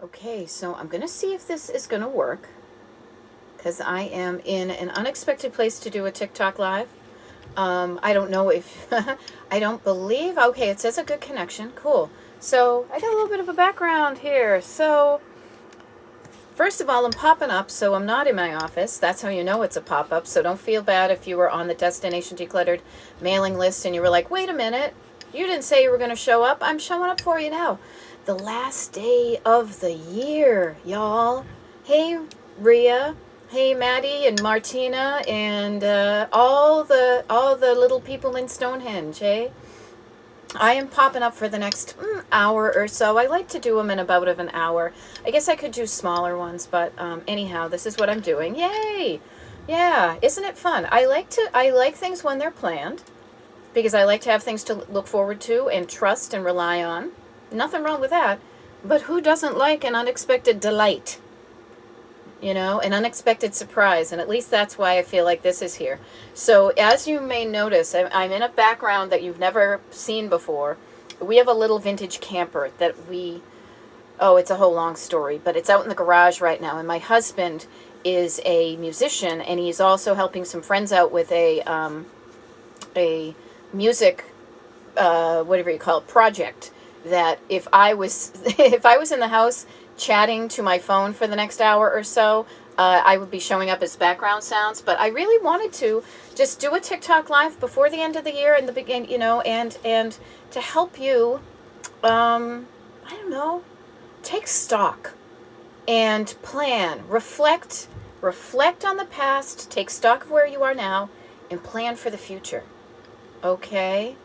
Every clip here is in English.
Okay, so I'm going to see if this is going to work because I am in an unexpected place to do a TikTok live. I don't know if, I don't believe, okay, it says a good connection. Cool. So I got a little bit of a background here. So first of all, I'm popping up, so I'm not in my office. That's how you know it's a pop-up. So don't feel bad if you were on the Destination Decluttered mailing list and you were like, wait a minute, you didn't say you were going to show up. I'm showing up for you now. The last day of the year, y'all. Hey, Rhea. Hey, Maddie and Martina and all the little people in Stonehenge. Hey, I am popping up for the next hour or so. I like to do them in about of an hour. I guess I could do smaller ones, but anyhow, this is what I'm doing. Yay! Yeah, isn't it fun? I like things when they're planned because I like to have things to look forward to and trust and rely on. Nothing wrong with that. But who doesn't like an unexpected delight? You know, an unexpected surprise. And at least that's why I feel like this is here. So as you may notice, I'm in a background that you've never seen before. We have a little vintage camper that it's a whole long story, but it's out in the garage right now. And my husband is a musician, and he's also helping some friends out with a music, whatever you call it, project. That if I was in the house chatting to my phone for the next hour or so, I would be showing up as background sounds. But I really wanted to just do a TikTok live before the end of the year and the beginning, and to help you, I don't know, take stock and plan, reflect on the past, take stock of where you are now, and plan for the future. Okay?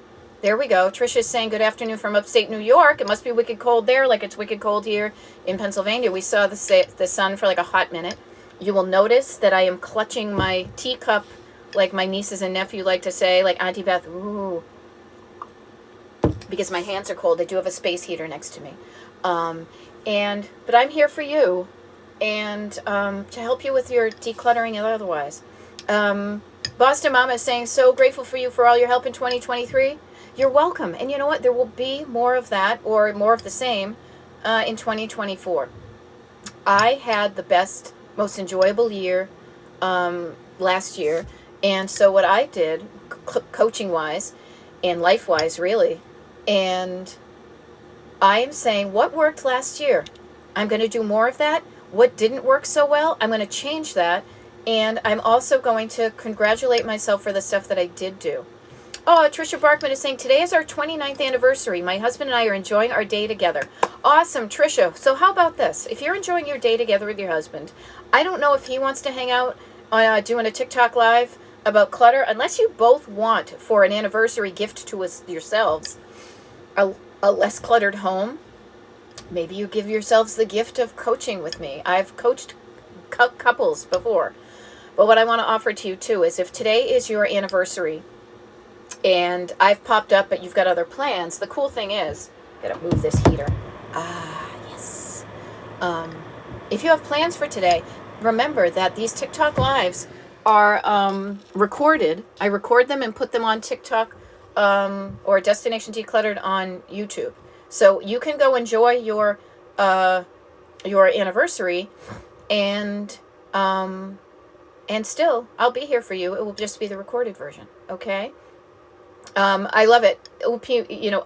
There we go. Trisha's saying good afternoon from upstate New York. It must be wicked cold there, like it's wicked cold here in Pennsylvania. We saw the sun for like a hot minute. You will notice that I am clutching my teacup, like my nieces and nephew like to say, like Auntie Beth, ooh, because my hands are cold. I do have a space heater next to me. But I'm here for you and to help you with your decluttering and otherwise. Boston Mama is saying, so grateful for you for all your help in 2023. You're welcome. And you know what? There will be more of that or more of the same in 2024. I had the best, most enjoyable year last year. And so what I did, coaching-wise and life-wise, really, and I am saying what worked last year. I'm going to do more of that. What didn't work so well, I'm going to change that. And I'm also going to congratulate myself for the stuff that I did do. Oh, Trisha Barkman is saying, today is our 29th anniversary. My husband and I are enjoying our day together. Awesome, Trisha. So how about this? If you're enjoying your day together with your husband, I don't know if he wants to hang out doing a TikTok live about clutter, unless you both want for an anniversary gift to yourselves, a less cluttered home. Maybe you give yourselves the gift of coaching with me. I've coached couples before. But what I want to offer to you too is if today is your anniversary, and I've popped up, but you've got other plans. The cool thing is, gotta move this heater. Yes. If you have plans for today, remember that these TikTok lives are recorded. I record them and put them on TikTok or Destination Decluttered on YouTube. So you can go enjoy your anniversary, and still, I'll be here for you. It will just be the recorded version. Okay. I love it.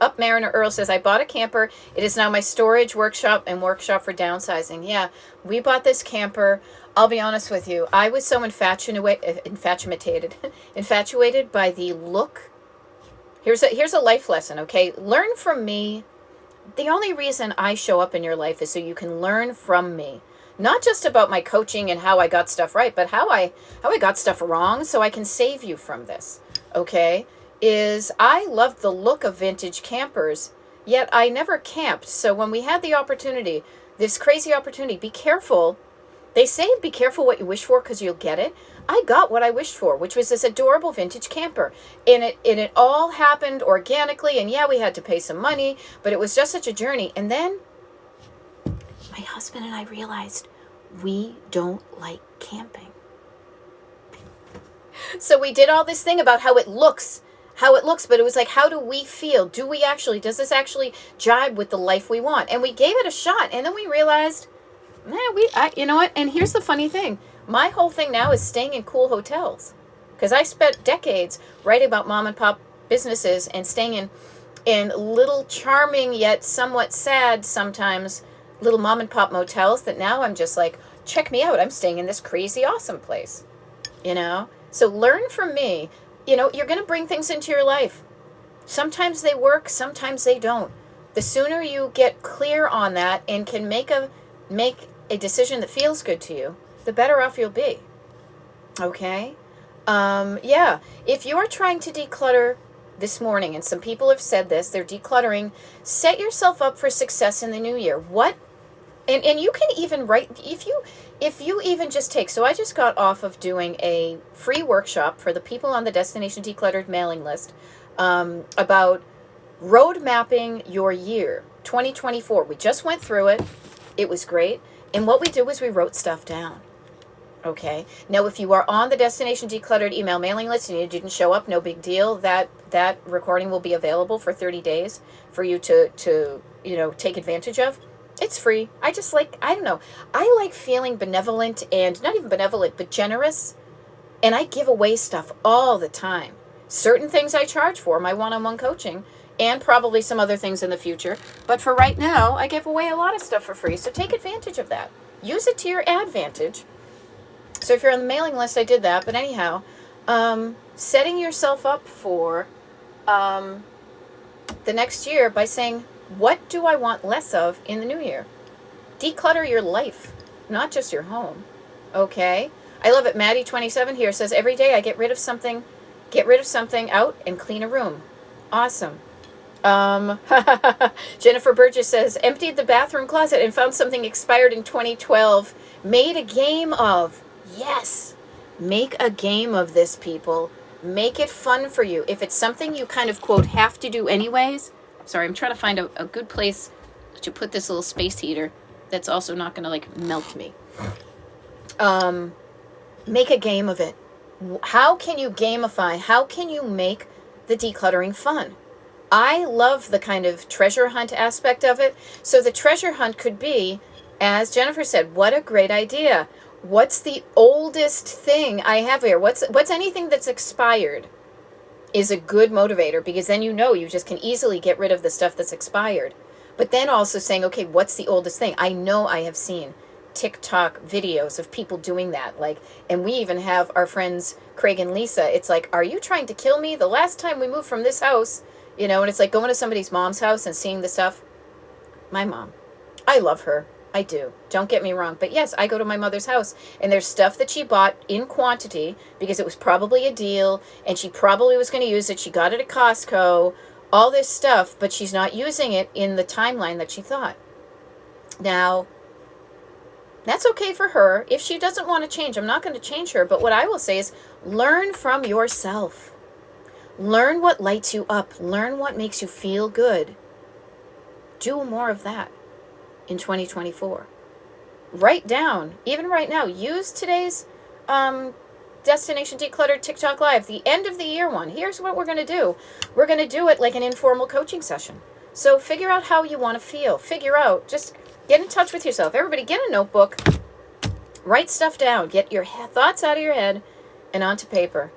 Up Mariner Earl says, I bought a camper. It is now my storage workshop and workshop for downsizing. Yeah, we bought this camper. I'll be honest with you. I was so infatuated by the look. Here's a life lesson, okay? Learn from me. The only reason I show up in your life is so you can learn from me. Not just about my coaching and how I got stuff right, but how I got stuff wrong so I can save you from this, okay? I loved the look of vintage campers, yet I never camped. So when we had the opportunity, this crazy opportunity, be careful. They say be careful what you wish for because you'll get it. I got what I wished for, which was this adorable vintage camper. And it all happened organically. And yeah, we had to pay some money, but it was just such a journey. And then my husband and I realized we don't like camping. So we did all this thing about how it looks, how it looks, but it was like, how do we feel? Does this actually jibe with the life we want? And we gave it a shot, and then we realized, you know what? And here's the funny thing. My whole thing now is staying in cool hotels, because I spent decades writing about mom and pop businesses and staying in little charming yet somewhat sad sometimes little mom and pop motels that now I'm just like, check me out. I'm staying in this crazy awesome place, you know? So learn from me. You know, you're going to bring things into your life. Sometimes they work, sometimes they don't. The sooner you get clear on that and can make a decision that feels good to you, the better off you'll be. Okay? Yeah. If you're trying to declutter this morning, and some people have said this, they're decluttering, set yourself up for success in the new year. And you can even write, if you even just take, so I just got off of doing a free workshop for the people on the Destination Decluttered mailing list about road mapping your year, 2024. We just went through it. It was great. And what we did was we wrote stuff down. Okay. Now, if you are on the Destination Decluttered email mailing list and you didn't show up, no big deal. That recording will be available for 30 days for you to take advantage of. It's free. I don't know. I like feeling benevolent, and not even benevolent, but generous. And I give away stuff all the time. Certain things I charge for, my one-on-one coaching, and probably some other things in the future. But for right now, I give away a lot of stuff for free. So take advantage of that. Use it to your advantage. So if you're on the mailing list, I did that. But anyhow, setting yourself up for the next year by saying, what do I want less of in the new year? Declutter your life, not just your home. Okay? I love it. Maddie27 here says, every day I get rid of something out and clean a room. Awesome. Jennifer Burgess says, emptied the bathroom closet and found something expired in 2012. Made a game of. Yes. Make a game of this, people. Make it fun for you. If it's something you kind of, quote, have to do anyways. Sorry, I'm trying to find a good place to put this little space heater that's also not going to, like, melt me. Make a game of it. How can you gamify? How can you make the decluttering fun? I love the kind of treasure hunt aspect of it. So the treasure hunt could be, as Jennifer said, what a great idea. What's the oldest thing I have here? What's anything that's expired is a good motivator, because then you just can easily get rid of the stuff that's expired. But then also saying, okay, what's the oldest thing? I know I have seen TikTok videos of people doing that. And we even have our friends Craig and Lisa. It's like, are you trying to kill me? The last time we moved from this house, and it's like going to somebody's mom's house and seeing the stuff. My mom, I love her. I do. Don't get me wrong. But yes, I go to my mother's house and there's stuff that she bought in quantity because it was probably a deal and she probably was going to use it. She got it at Costco, all this stuff, but she's not using it in the timeline that she thought. Now, that's okay for her. If she doesn't want to change, I'm not going to change her. But what I will say is learn from yourself. Learn what lights you up. Learn what makes you feel good. Do more of that in 2024. Write down, even right now, use today's Destination Decluttered TikTok Live, the end of the year one. Here's what we're going to do. We're going to do it like an informal coaching session. So figure out how you want to feel. Just get in touch with yourself. Everybody get a notebook. Write stuff down. Get your thoughts out of your head and onto paper.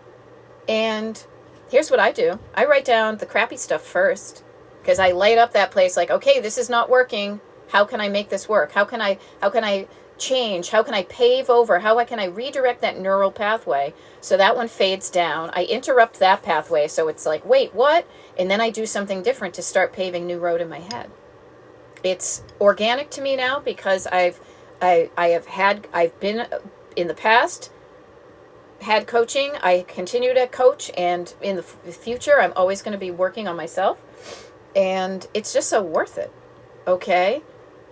And here's what I do. I write down the crappy stuff first because I light up that place like, okay, this is not working. How can I make this work? How can I change? How can I pave over? How can I redirect that neural pathway so that one fades down? I interrupt that pathway so it's like, wait, what? And then I do something different to start paving new road in my head. It's organic to me now because I've been in the past had coaching. I continue to coach, and in the future I'm always going to be working on myself, and it's just so worth it. Okay.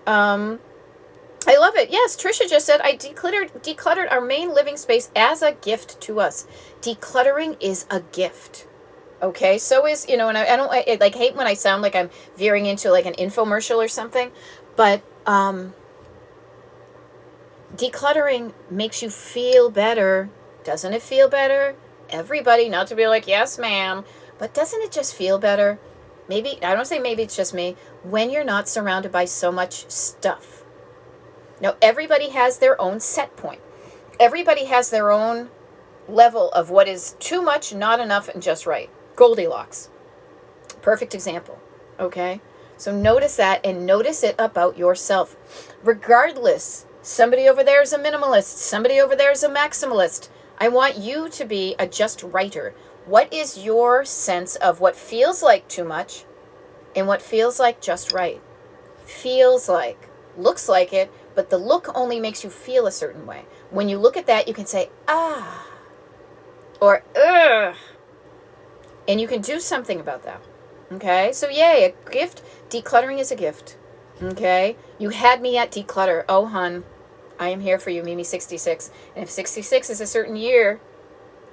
I love it. Yes, Trisha just said, I decluttered our main living space as a gift to us. Decluttering is a gift. Okay, so is, and I don't hate when I sound like I'm veering into like an infomercial or something, but decluttering makes you feel better. Doesn't it feel better? Everybody, not to be like, yes, ma'am, But doesn't it just feel better? Maybe, I don't say maybe it's just me, when you're not surrounded by so much stuff. Now, everybody has their own set point. Everybody has their own level of what is too much, not enough, and just right. Goldilocks. Perfect example. Okay? So notice that and notice it about yourself. Regardless, somebody over there is a minimalist. Somebody over there is a maximalist. I want you to be a just righter. What is your sense of what feels like too much and what feels like just right? Feels like, looks like it, but the look only makes you feel a certain way. When you look at that, you can say, ah, or ugh, and you can do something about that. Okay, so yay, a gift. Decluttering is a gift. Okay, you had me at declutter. Oh, hun, I am here for you, Mimi66. And if 66 is a certain year,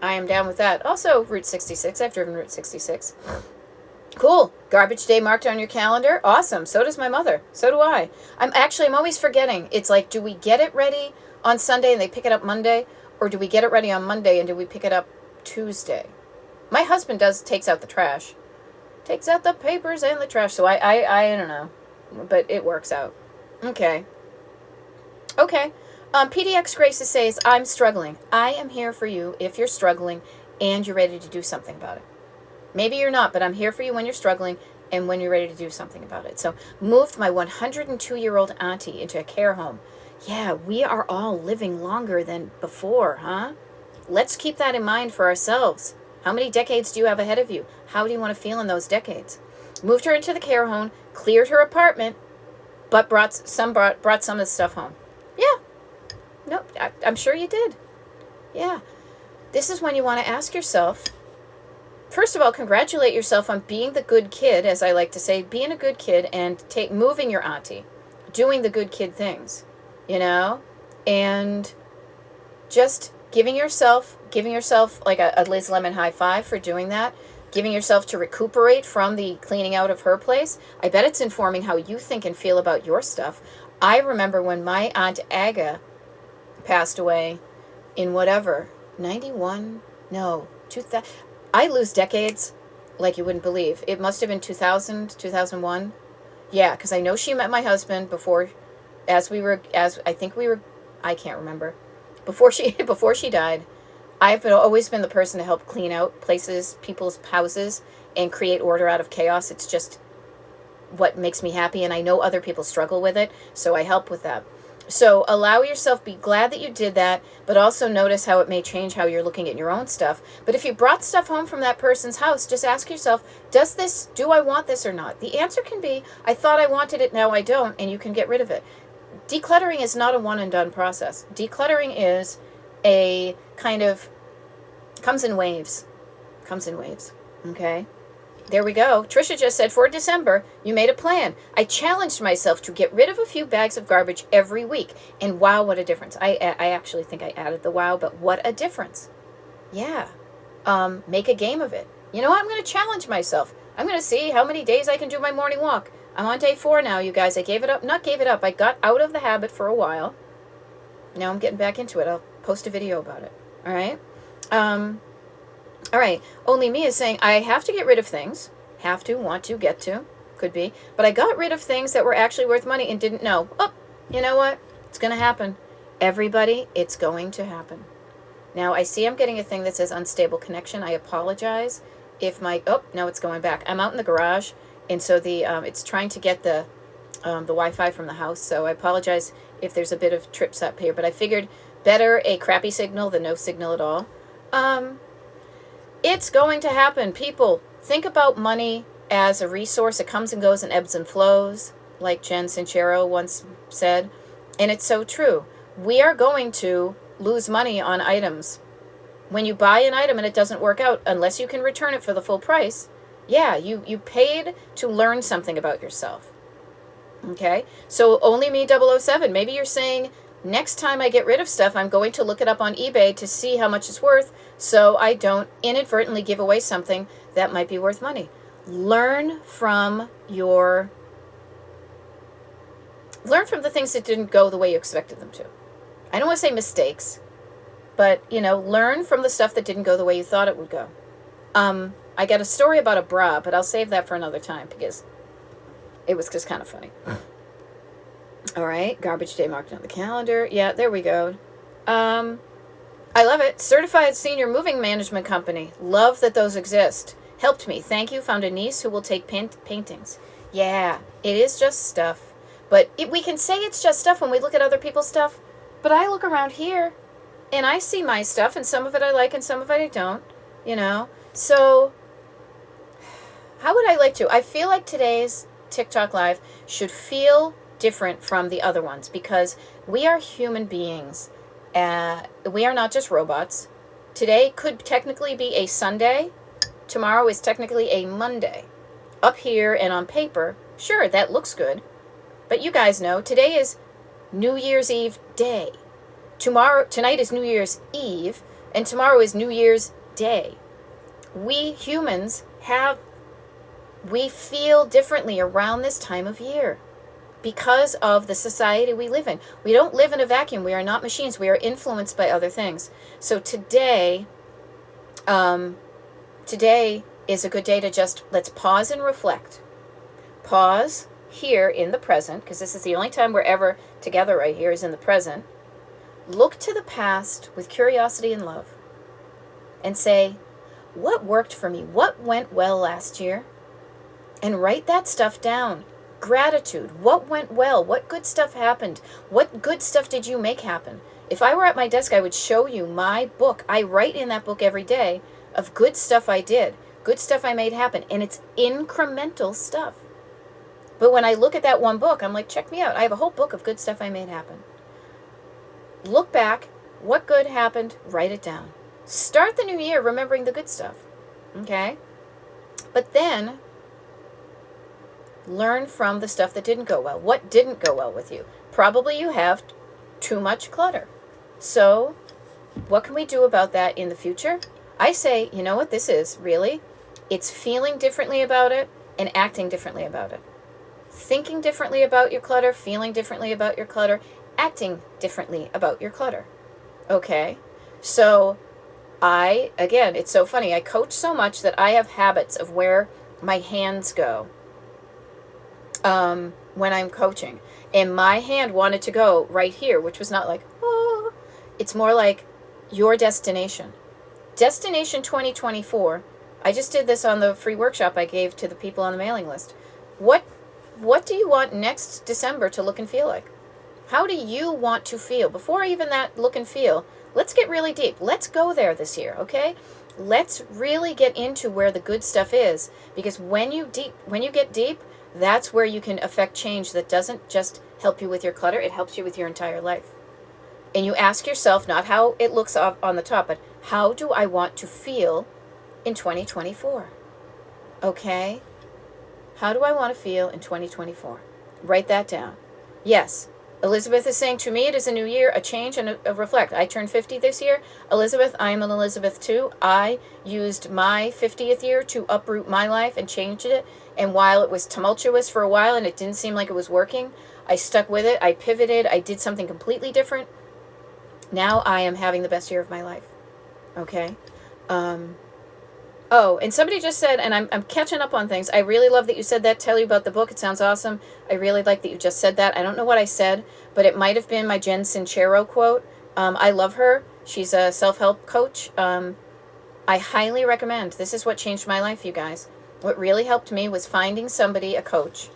I am down with that. Also, Route 66. I've driven Route 66. Cool. Garbage day marked on your calendar. Awesome. So does my mother. So do I. I'm always forgetting. It's like, do we get it ready on Sunday and they pick it up Monday? Or do we get it ready on Monday and do we pick it up Tuesday? My husband takes out the trash. Takes out the papers and the trash. So I don't know. But it works out. Okay. PDX Graces says, I'm struggling. I am here for you if you're struggling and you're ready to do something about it. Maybe you're not, but I'm here for you when you're struggling and when you're ready to do something about it. So moved my 102-year-old auntie into a care home. Yeah, we are all living longer than before, huh? Let's keep that in mind for ourselves. How many decades do you have ahead of you? How do you want to feel in those decades? Moved her into the care home, cleared her apartment, but brought some of the stuff home. Yeah. No, I'm sure you did. Yeah. This is when you want to ask yourself, first of all, congratulate yourself on being the good kid, as I like to say, being a good kid and moving your auntie, doing the good kid things, and just giving yourself like a Liz Lemon high five for doing that, giving yourself to recuperate from the cleaning out of her place. I bet it's informing how you think and feel about your stuff. I remember when my Aunt Aga passed away in 91? No, 2000. I lose decades like you wouldn't believe. It must have been 2000, 2001. Yeah, because I know she met my husband before, I can't remember. Before she died. I've always been the person to help clean out places, people's houses, and create order out of chaos. It's just what makes me happy, and I know other people struggle with it, so I help with that. So allow yourself, be glad that you did that, but also notice how it may change how you're looking at your own stuff. But if you brought stuff home from that person's house, just ask yourself, do I want this or not? The answer can be, I thought I wanted it, now I don't, and you can get rid of it. Decluttering is not a one and done process. Decluttering is a kind of, comes in waves, okay? There we go. Trisha just said, for December, you made a plan. I challenged myself to get rid of a few bags of garbage every week. And wow, what a difference. I actually think I added the wow, but what a difference. Yeah. Make a game of it. You know what? I'm going to challenge myself. I'm going to see how many days I can do my morning walk. I'm on day 4 now, you guys. I not gave it up. I got out of the habit for a while. Now I'm getting back into it. I'll post a video about it. All right? All right, Only Me is saying, I have to get rid of things. Have to, want to, get to, could be. But I got rid of things that were actually worth money and didn't know. Oh, you know what? It's going to happen. Everybody, it's going to happen. Now, I see I'm getting a thing that says unstable connection. I apologize if now it's going back. I'm out in the garage, and so it's trying to get the Wi-Fi from the house. So I apologize if there's a bit of trips up here. But I figured better a crappy signal than no signal at all. It's going to happen. People, think about money as a resource. It comes and goes and ebbs and flows, like Jen Sincero once said. And it's so true. We are going to lose money on items. When you buy an item and it doesn't work out, unless you can return it for the full price, yeah, you paid to learn something about yourself. Okay? So Only Me 007, maybe you're saying, next time I get rid of stuff, I'm going to look it up on eBay to see how much it's worth so I don't inadvertently give away something that might be worth money. Learn from the things that didn't go the way you expected them to. I don't want to say mistakes, but, learn from the stuff that didn't go the way you thought it would go. I got a story about a bra, but I'll save that for another time because it was just kind of funny. All right, garbage day marked on the calendar. Yeah, there we go. I love it. Certified Senior Moving Management Company. Love that those exist. Helped me. Thank you. Found a niece who will take paintings. Yeah, it is just stuff. But we can say it's just stuff when we look at other people's stuff. But I look around here and I see my stuff, and some of it I like and some of it I don't, you know. So how would I like to? I feel like today's TikTok Live should feel different from the other ones because we are human beings. We are not just robots. Today could technically be a Sunday. Tomorrow is technically a Monday. Up here and on paper, sure, that looks good. But you guys know, today is New Year's Eve day. Tonight is New Year's Eve, and tomorrow is New Year's Day. We humans we feel differently around this time of year because of the society we live in. We don't live in a vacuum. We are not machines. We are influenced by other things. So today is a good day to just, let's pause and reflect. Pause here in the present, because this is the only time we're ever together right here is in the present. Look to the past with curiosity and love and say, what worked for me? What went well last year? And write that stuff down. Gratitude. What went well? What good stuff happened? What good stuff did you make happen? If I were at my desk, I would show you my book. I write in that book every day of good stuff I did, good stuff I made happen, and it's incremental stuff. But when I look at that one book, I'm like, check me out. I have a whole book of good stuff I made happen. Look back. What good happened? Write it down. Start the new year remembering the good stuff. Okay? But then learn from the stuff that didn't go well. What didn't go well with you? Probably you have too much clutter. So what can we do about that in the future? I say, you know what this is, really? It's feeling differently about it and acting differently about it. Thinking differently about your clutter, feeling differently about your clutter, acting differently about your clutter. Okay? So again, it's so funny. I coach so much that I have habits of where my hands go when I'm coaching. And my hand wanted to go right here, which was not like, oh. It's more like your destination. Destination 2024. I just did this on the free workshop I gave to the people on the mailing list. What do you want next December to look and feel like? How do you want to feel? Before even that look and feel, let's get really deep. Let's go there this year, okay? Let's really get into where the good stuff is, because when you get deep, that's where you can affect change that doesn't just help you with your clutter, it helps you with your entire life. And you ask yourself not how it looks on the top, but how do I want to feel in 2024? Okay? How do I want to feel in 2024? Write that down. Yes, Elizabeth is saying, to me, it is a new year, a change, and a reflect. I turned 50 this year. Elizabeth, I am an Elizabeth too. I used my 50th year to uproot my life and changed it. And while it was tumultuous for a while and it didn't seem like it was working, I stuck with it. I pivoted. I did something completely different. Now I am having the best year of my life. Okay? Oh, and somebody just said, and I'm catching up on things. I really love that you said that. Tell you about the book. It sounds awesome. I really like that you just said that. I don't know what I said, but it might have been my Jen Sincero quote. I love her. She's a self-help coach. I highly recommend. This is what changed my life, you guys. What really helped me was finding somebody, a coach,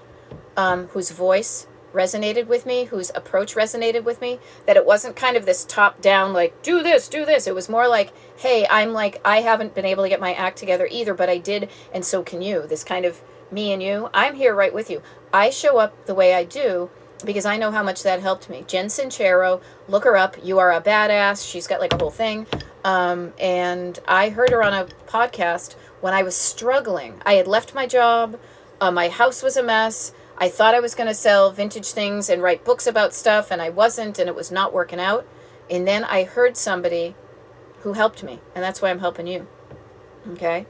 whose voice resonated with me, whose approach resonated with me, that it wasn't kind of this top-down, like, do this. It was more like, hey, I haven't been able to get my act together either, but I did, and so can you. This kind of me and you. I'm here right with you. I show up the way I do because I know how much that helped me. Jen Sincero, look her up. You are a badass. She's got like a whole thing. And I heard her on a podcast when I was struggling. I had left my job. My house was a mess. I thought I was going to sell vintage things and write books about stuff, and I wasn't, and it was not working out. And then I heard somebody who helped me, and that's why I'm helping you. Okay?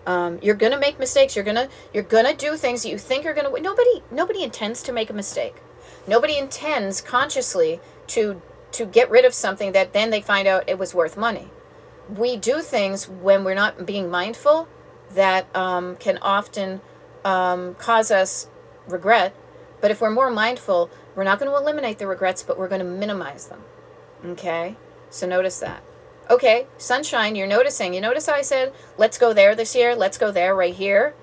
You're going to make mistakes. You're going to do things that you think are going to... Nobody intends to make a mistake. Nobody intends consciously to get rid of something that then they find out it was worth money. We do things when we're not being mindful, that can often cause us regret. But if we're more mindful, we're not going to eliminate the regrets, but we're going to minimize them. Okay? So notice that. Okay, sunshine, you're noticing. You notice how I said, let's go there this year? Let's go there right here?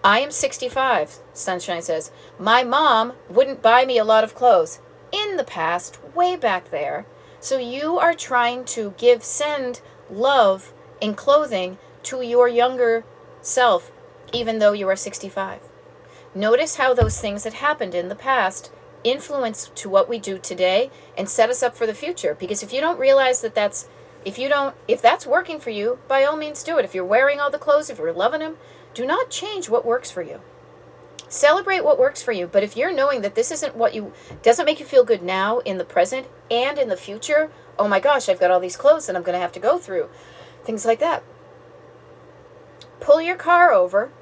I am 65, Sunshine says. My mom wouldn't buy me a lot of clothes in the past, way back there. So you are trying to send love and clothing to your younger self, even though you are 65. Notice how those things that happened in the past influence to what we do today and set us up for the future. Because if you don't realize if that's working for you, by all means do it. If you're wearing all the clothes, if you're loving them, do not change what works for you. Celebrate what works for you. But if you're knowing that this isn't doesn't make you feel good now in the present and in the future, oh my gosh, I've got all these clothes that I'm going to have to go through. Things like that. Pull your car over.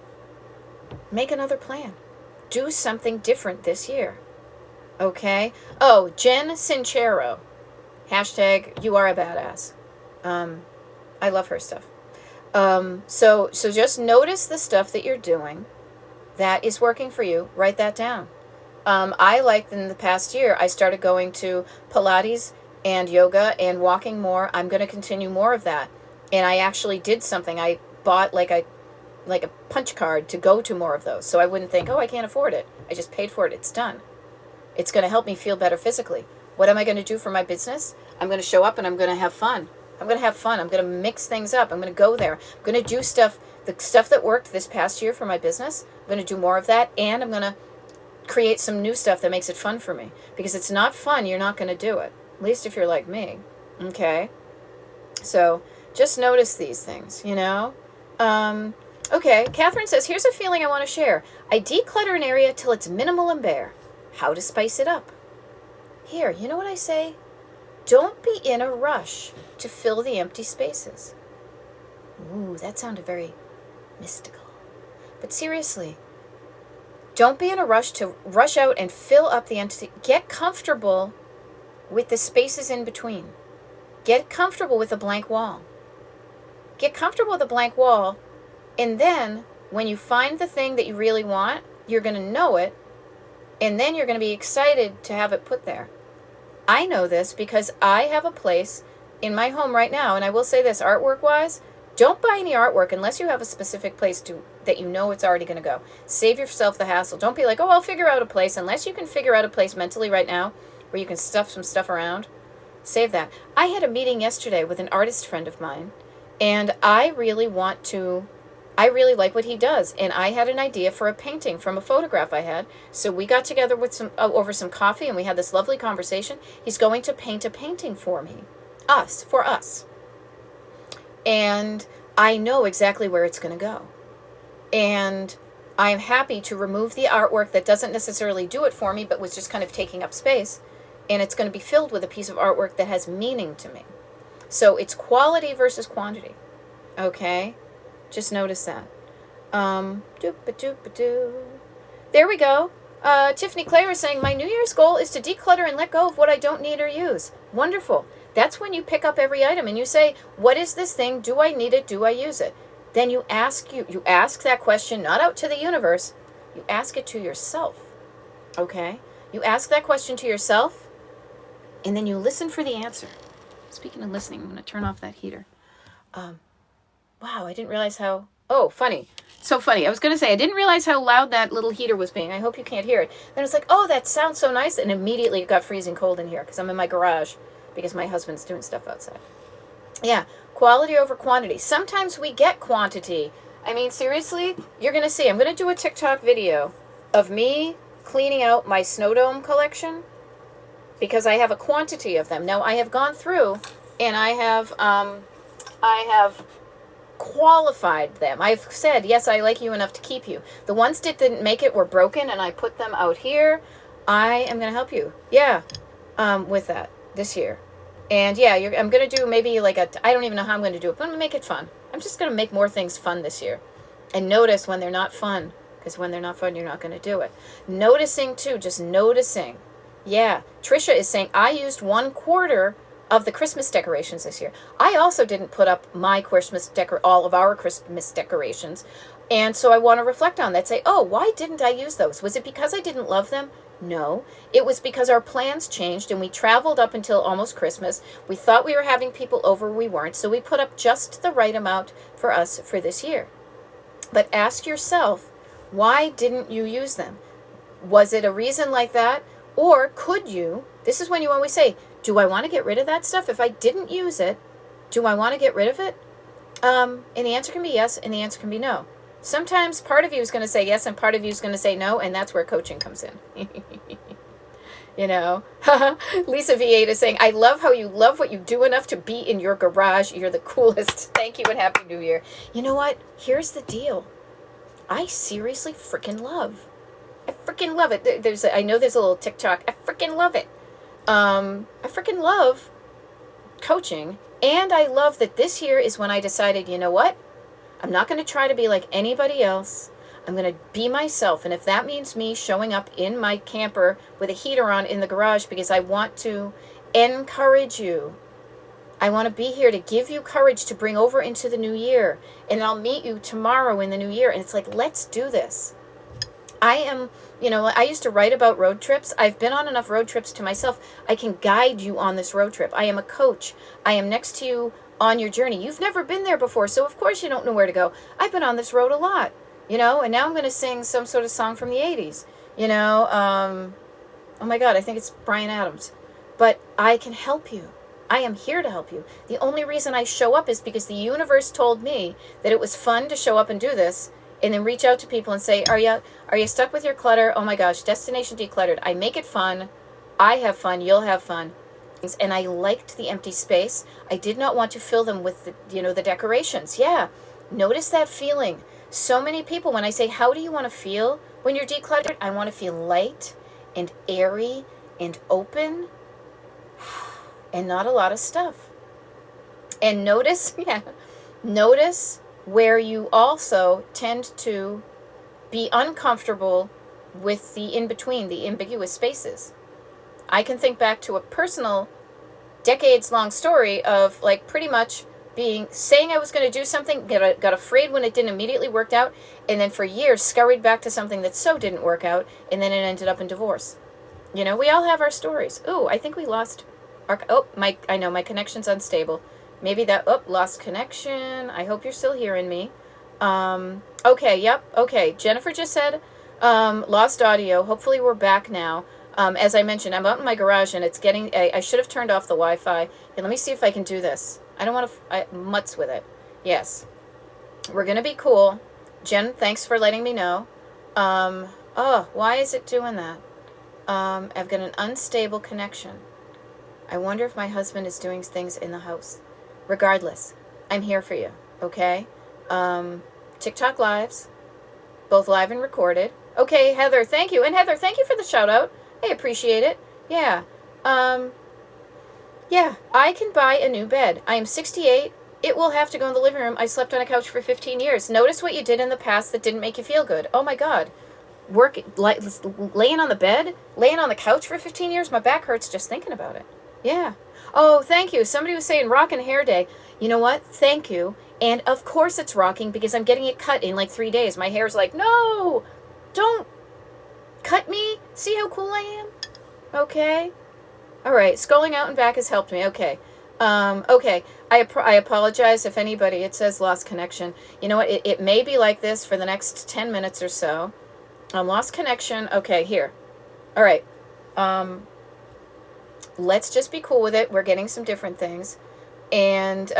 Make another plan. Do something different this year. Okay? Oh, Jen Sincero. # you are a badass. I love her stuff. So just notice the stuff that you're doing that is working for you. Write that down. I like in the past year, I started going to Pilates and yoga and walking more. I'm going to continue more of that. And I actually did something. I bought like a punch card to go to more of those. So I wouldn't think, oh, I can't afford it. I just paid for it. It's done. It's going to help me feel better physically. What am I going to do for my business? I'm going to show up and I'm going to have fun. I'm going to mix things up. I'm going to go there. I'm going to do the stuff that worked this past year for my business. I'm going to do more of that. And I'm going to create some new stuff that makes it fun for me. Because it's not fun, you're not going to do it. At least if you're like me. Okay? So just notice these things, Okay, Catherine says, here's a feeling I want to share. I declutter an area till it's minimal and bare. How to spice it up? Here, you know what I say? Don't be in a rush to fill the empty spaces. Ooh, that sounded very mystical. But seriously, don't be in a rush to rush out and fill up the empty. Get comfortable with the spaces in between. Get comfortable with a blank wall. Get comfortable with a blank wall, and then when you find the thing that you really want, you're going to know it, and then you're going to be excited to have it put there. I know this because I have a place in my home right now, and I will say this, artwork-wise, don't buy any artwork unless you have a specific place that you know it's already going to go. Save yourself the hassle. Don't be like, oh, I'll figure out a place. Unless you can figure out a place mentally right now where you can stuff some stuff around, save that. I had a meeting yesterday with an artist friend of mine, and I really like what he does. And I had an idea for a painting from a photograph I had. So we got together with over some coffee, and we had this lovely conversation. He's going to paint a painting for me. For us. And I know exactly where it's going to go. And I'm happy to remove the artwork that doesn't necessarily do it for me, but was just kind of taking up space. And it's going to be filled with a piece of artwork that has meaning to me. So it's quality versus quantity. Okay? Just notice that. There we go. Tiffany Clare is saying, my New Year's goal is to declutter and let go of what I don't need or use. Wonderful. That's when you pick up every item and you say, what is this thing? Do I need it? Do I use it? Then you ask that question, not out to the universe. You ask it to yourself. Okay? You ask that question to yourself, and then you listen for the answer. Speaking of listening, I'm going to turn off that heater. Wow, I didn't realize how... Oh, funny. So funny. I was going to say, I didn't realize how loud that little heater was being. I hope you can't hear it. Then it's like, oh, that sounds so nice. And immediately it got freezing cold in here because I'm in my garage because my husband's doing stuff outside. Yeah, quality over quantity. Sometimes we get quantity. I mean, seriously, you're going to see. I'm going to do a TikTok video of me cleaning out my Snow Dome collection because I have a quantity of them. Now, I have gone through and I have qualified them. I've said, yes, I like you enough to keep you. The ones that didn't make it were broken, and I put them out here. I am going to help you. Yeah, with that this year. And yeah, I'm going to do maybe I don't even know how I'm going to do it, but I'm going to make it fun. I'm just going to make more things fun this year. And notice when they're not fun, because when they're not fun, you're not going to do it. Noticing too, just noticing. Yeah, Trisha is saying, I used 1/4 of the Christmas decorations this year. I also didn't put up all of our Christmas decorations. And so I want to reflect on that. Say, oh, why didn't I use those? Was it because I didn't love them? No. It was because our plans changed and we traveled up until almost Christmas. We thought we were having people over. We weren't. So we put up just the right amount for us for this year. But ask yourself, why didn't you use them? Was it a reason like that? Or could you? This is when you always say, do I want to get rid of that stuff? If I didn't use it, do I want to get rid of it? And the answer can be yes, and the answer can be no. Sometimes part of you is going to say yes, and part of you is going to say no, and that's where coaching comes in. You know, Lisa V8 is saying, I love how you love what you do enough to be in your garage. You're the coolest. Thank you and Happy New Year. You know what? Here's the deal. I seriously freaking love. I freaking love it. I know there's a little TikTok. I freaking love it. I freaking love coaching. And I love that this year is when I decided, you know what? I'm not going to try to be like anybody else. I'm going to be myself. And if that means me showing up in my camper with a heater on in the garage because I want to encourage you. I want to be here to give you courage to bring over into the new year. And I'll meet you tomorrow in the new year. And it's like, let's do this. I used to write about road trips. I've been on enough road trips to myself. I can guide you on this road trip. I am a coach. I am next to you on your journey. You've never been there before, so of course you don't know where to go. I've been on this road a lot, and now I'm going to sing some sort of song from the 80s, oh my God, I think it's Bryan Adams. But I can help you. I am here to help you. The only reason I show up is because the universe told me that it was fun to show up and do this, and then reach out to people and say, are you stuck with your clutter? Oh my gosh, Destination Decluttered. I make it fun. I have fun. You'll have fun. And I liked the empty space. I did not want to fill them with the decorations. Yeah. Notice that feeling. So many people, when I say, how do you want to feel when you're decluttered? I want to feel light and airy and open and not a lot of stuff. And notice where you also tend to be uncomfortable with the in-between, the ambiguous spaces. I can think back to a personal decades-long story of like pretty much saying I was going to do something, got afraid when it didn't immediately work out, and then for years scurried back to something that so didn't work out, and then it ended up in divorce. We all have our stories. Ooh, I think we lost I know my connection's unstable. Maybe lost connection. I hope you're still hearing me. Okay, yep, okay. Jennifer just said lost audio. Hopefully we're back now. As I mentioned, I'm out in my garage and it's getting, I should have turned off the Wi-Fi. Okay, let me see if I can do this. I don't want to mutz with it. Yes. We're going to be cool. Jen, thanks for letting me know. Why is it doing that? I've got an unstable connection. I wonder if my husband is doing things in the house. Regardless, I'm here for you, okay? TikTok lives, both live and recorded. Okay, Heather, thank you. And Heather, thank you for the shout out. I appreciate it. Yeah. Yeah, I can buy a new bed. I am 68. It will have to go in the living room. I slept on a couch for 15 years. Notice what you did in the past that didn't make you feel good. Oh my God. Laying on the bed, laying on the couch for 15 years, my back hurts just thinking about it. Yeah. Oh, thank you. Somebody was saying rockin' hair day. You know what? Thank you. And of course it's rocking because I'm getting it cut in like 3 days. My hair's like, no, don't cut me. See how cool I am? Okay. All right. Scrolling out and back has helped me. Okay. Okay. I apologize if anybody, it says lost connection. You know what? It may be like this for the next 10 minutes or so. Lost connection. Okay. Here. All right. Let's just be cool with it. We're getting some different things. And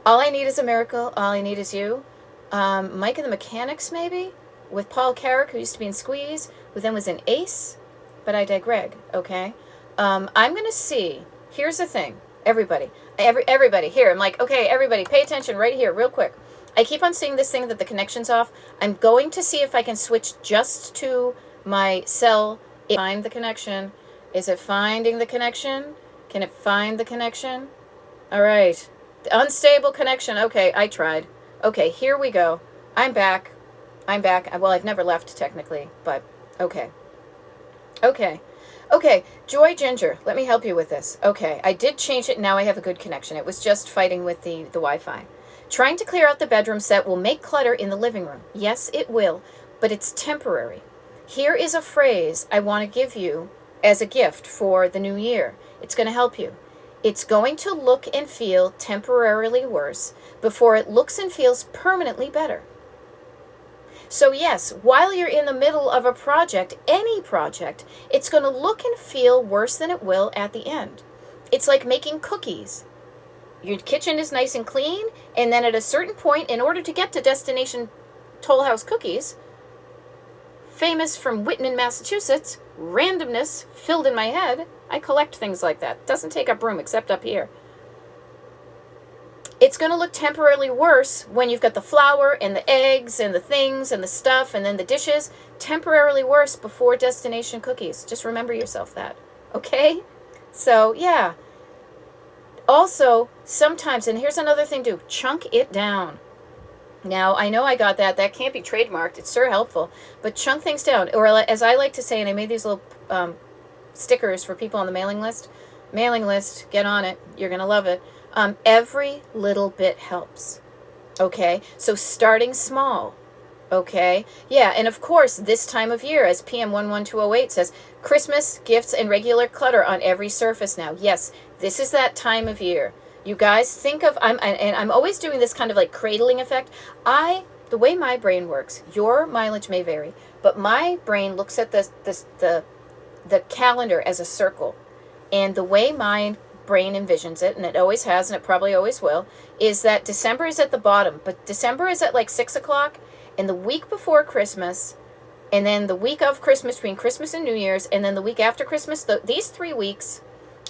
all I need is a miracle. All I need is you. Mike and the Mechanics, maybe? With Paul Carrick, who used to be in Squeeze, who then was in Ace. But I digress, okay? I'm going to see. Here's the thing. Everybody. Everybody. Here. I'm like, okay, everybody, pay attention right here, real quick. I keep on seeing this thing that the connection's off. I'm going to see if I can switch just to my cell. Find the connection. Is it finding the connection? Can it find the connection? All right. The unstable connection. Okay, I tried. Okay, here we go. I'm back. Well, I've never left technically, but okay. Okay. Okay, Joy Ginger, let me help you with this. Okay, I did change it. Now I have a good connection. It was just fighting with the Wi-Fi. Trying to clear out the bedroom set will make clutter in the living room. Yes, it will, but it's temporary. Here is a phrase I want to give you as a gift for the new year. It's going to help you. It's going to look and feel temporarily worse before it looks and feels permanently better. So yes, while you're in the middle of a project, any project, it's going to look and feel worse than it will at the end. It's like making cookies. Your kitchen is nice and clean, and then at a certain point, in order to get to destination Toll House cookies, famous from Whitman, Massachusetts, randomness filled in my head, I collect things like that. Doesn't take up room except up here. It's going to look temporarily worse when you've got the flour and the eggs and the things and the stuff and then the dishes. Temporarily worse before destination cookies. Just remember yourself that. Okay? So, yeah. Also, sometimes, and here's another thing too, chunk it down. Now, I know I got that. That can't be trademarked. It's sure helpful. But chunk things down. Or as I like to say, and I made these little stickers for people on the mailing list. Mailing list, get on it. You're going to love it. Every little bit helps. Okay? So starting small. Okay? Yeah, and of course, this time of year, as PM 11208 says, Christmas, gifts, and regular clutter on every surface now. Yes, this is that time of year. You guys think of, I'm always doing this kind of like cradling effect. The way my brain works, your mileage may vary, but my brain looks at the calendar as a circle. And the way my brain envisions it, and it always has, and it probably always will, is that December is at the bottom, but December is at like 6 o'clock, and the week before Christmas, and then the week of Christmas, between Christmas and New Year's, and then the week after Christmas, these 3 weeks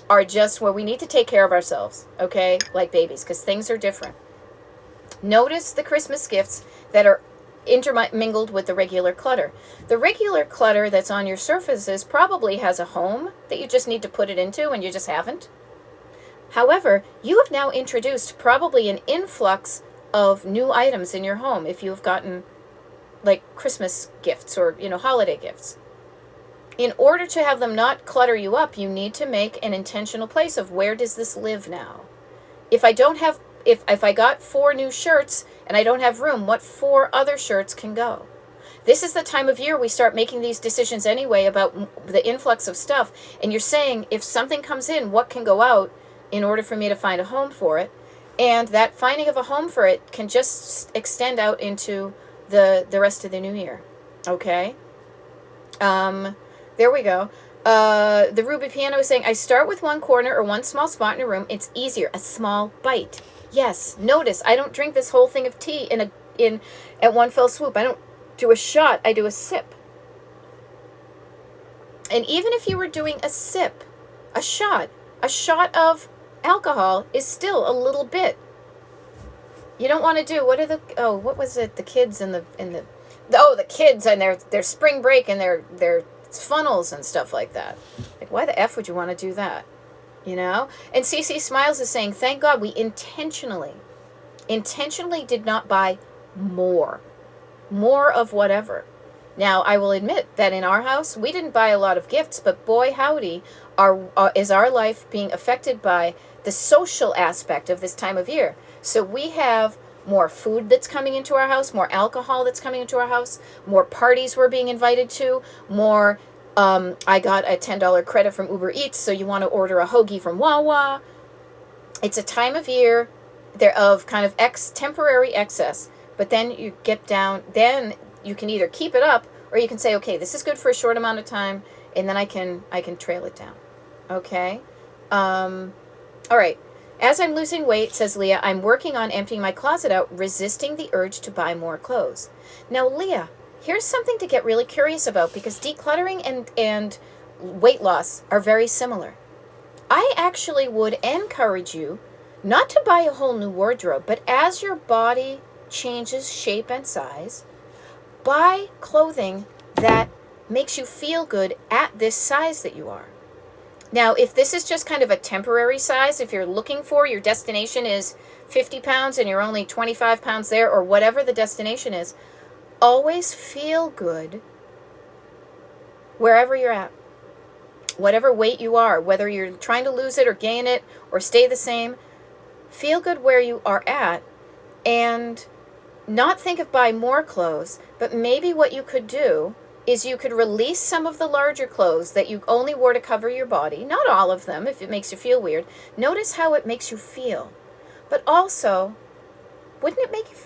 are just where we need to take care of ourselves, okay, like babies, because things are different. Notice the Christmas gifts that are intermingled with the regular clutter. The regular clutter that's on your surfaces probably has a home that you just need to put it into and you just haven't. However, you have now introduced probably an influx of new items in your home if you have gotten like Christmas gifts or, holiday gifts. In order to have them not clutter you up, you need to make an intentional place of where does this live now? If I got 4 new shirts and I don't have room, what 4 other shirts can go? This is the time of year we start making these decisions anyway about the influx of stuff. And you're saying, if something comes in, what can go out in order for me to find a home for it? And that finding of a home for it can just extend out into the rest of the new year. Okay? There we go. The Ruby Piano is saying, I start with one corner or one small spot in a room. It's easier. A small bite. Yes. Notice, I don't drink this whole thing of tea at one fell swoop. I don't do a shot. I do a sip. And even if you were doing a sip, a shot of alcohol is still a little bit. You don't want to do, what was it? The kids the kids and their spring break and their funnels and stuff like that. Like, why the F would you want to do that? And CC Smiles is saying, thank God we intentionally did not buy more of whatever. Now, I will admit that in our house, we didn't buy a lot of gifts, but boy howdy, is our life being affected by the social aspect of this time of year. So we have more food that's coming into our house, more alcohol that's coming into our house, more parties we're being invited to, more, I got a $10 credit from Uber Eats, so you want to order a hoagie from Wawa. It's a time of year of kind of temporary excess, but then you get down, then you can either keep it up or you can say, okay, this is good for a short amount of time, and then I can trail it down. Okay? All right. As I'm losing weight, says Leah, I'm working on emptying my closet out, resisting the urge to buy more clothes. Now, Leah, here's something to get really curious about, because decluttering and weight loss are very similar. I actually would encourage you not to buy a whole new wardrobe, but as your body changes shape and size, buy clothing that makes you feel good at this size that you are. Now, if this is just kind of a temporary size, if you're looking for your destination is 50 pounds and you're only 25 pounds there, or whatever the destination is, always feel good wherever you're at. whatever weight you are, whether you're trying to lose it or gain it or stay the same, feel good where you are at, and not think of buying more clothes, but maybe what you could do is you could release some of the larger clothes that you only wore to cover your body. Not all of them, if it makes you feel weird. Notice how it makes you feel. But also, wouldn't it make you,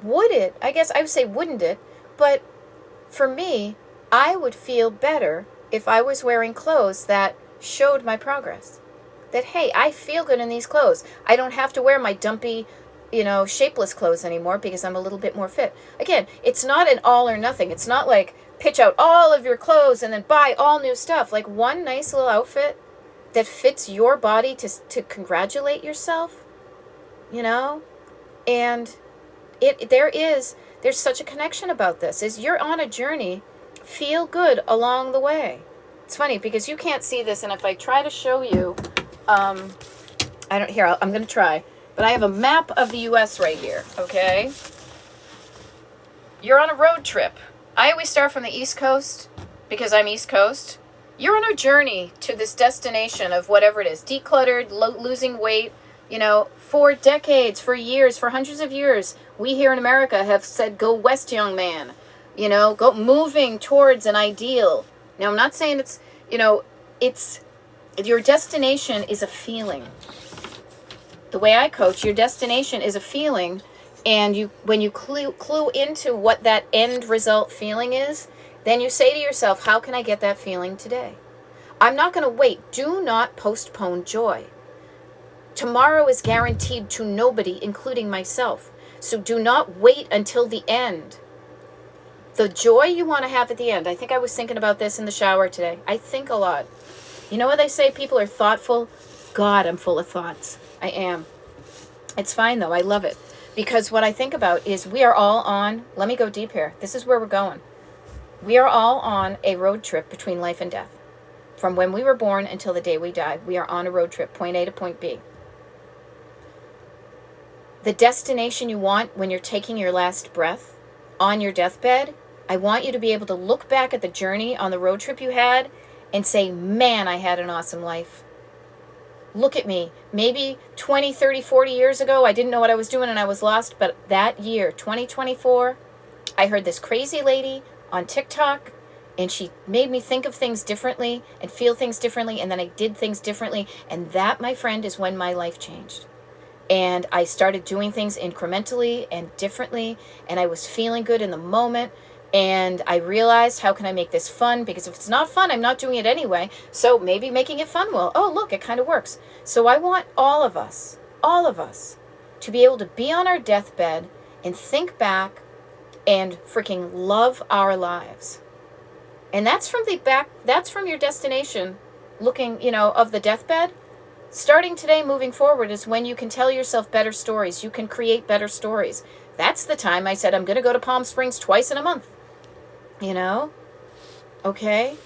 would it, I guess I would say wouldn't it, but for me, I would feel better if I was wearing clothes that showed my progress. That, hey, I feel good in these clothes. I don't have to wear my dumpy, shapeless clothes anymore because I'm a little bit more fit. Again, it's not an all or nothing. It's not like pitch out all of your clothes and then buy all new stuff. Like one nice little outfit that fits your body to congratulate yourself, and there's such a connection about this. Is you're on a journey, feel good along the way. It's funny because you can't see this, and if I try to show you, I'm going to try, but I have a map of the U.S. right here, okay? You're on a road trip. I always start from the East Coast because I'm East Coast. You're on a journey to this destination of whatever it is, decluttered, losing weight, for decades, for years, for hundreds of years, we here in America have said, go west, young man, go moving towards an ideal. Now, I'm not saying it's your destination is a feeling. The way I coach, your destination is a feeling, and when you clue into what that end result feeling is, then you say to yourself, how can I get that feeling today? I'm not going to wait. Do not postpone joy. Tomorrow is guaranteed to nobody, including myself. So do not wait until the end. The joy you want to have at the end. I think I was thinking about this in the shower today. I think a lot. You know what they say? People are thoughtful. God, I'm full of thoughts. I am. It's fine, though. I love it. Because what I think about is we are all on, let me go deep here. This is where we're going. We are all on a road trip between life and death. From when we were born until the day we die, we are on a road trip, point A to point B. The destination you want when you're taking your last breath on your deathbed, I want you to be able to look back at the journey on the road trip you had and say, man, I had an awesome life. Look at me. Maybe 20, 30, 40 years ago, I didn't know what I was doing and I was lost. But that year, 2024, I heard this crazy lady on TikTok, and she made me think of things differently and feel things differently. And then I did things differently. And that, my friend, is when my life changed. And I started doing things incrementally and differently. And I was feeling good in the moment. And I realized, how can I make this fun? Because if it's not fun, I'm not doing it anyway. So maybe making it fun will. Oh, look, it kind of works. So I want all of us, to be able to be on our deathbed and think back and freaking love our lives. And that's from your destination, looking, of the deathbed. Starting today, moving forward, is when you can tell yourself better stories. You can create better stories. That's the time I said I'm going to go to Palm Springs twice in a month. Okay?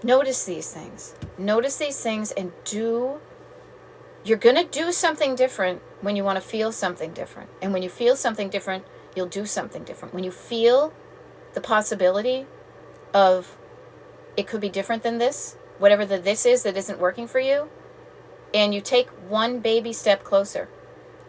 Notice these things. Notice these things and you're going to do something different when you want to feel something different. And when you feel something different, you'll do something different. When you feel the possibility of it could be different than this, whatever this is that isn't working for you, and you take one baby step closer.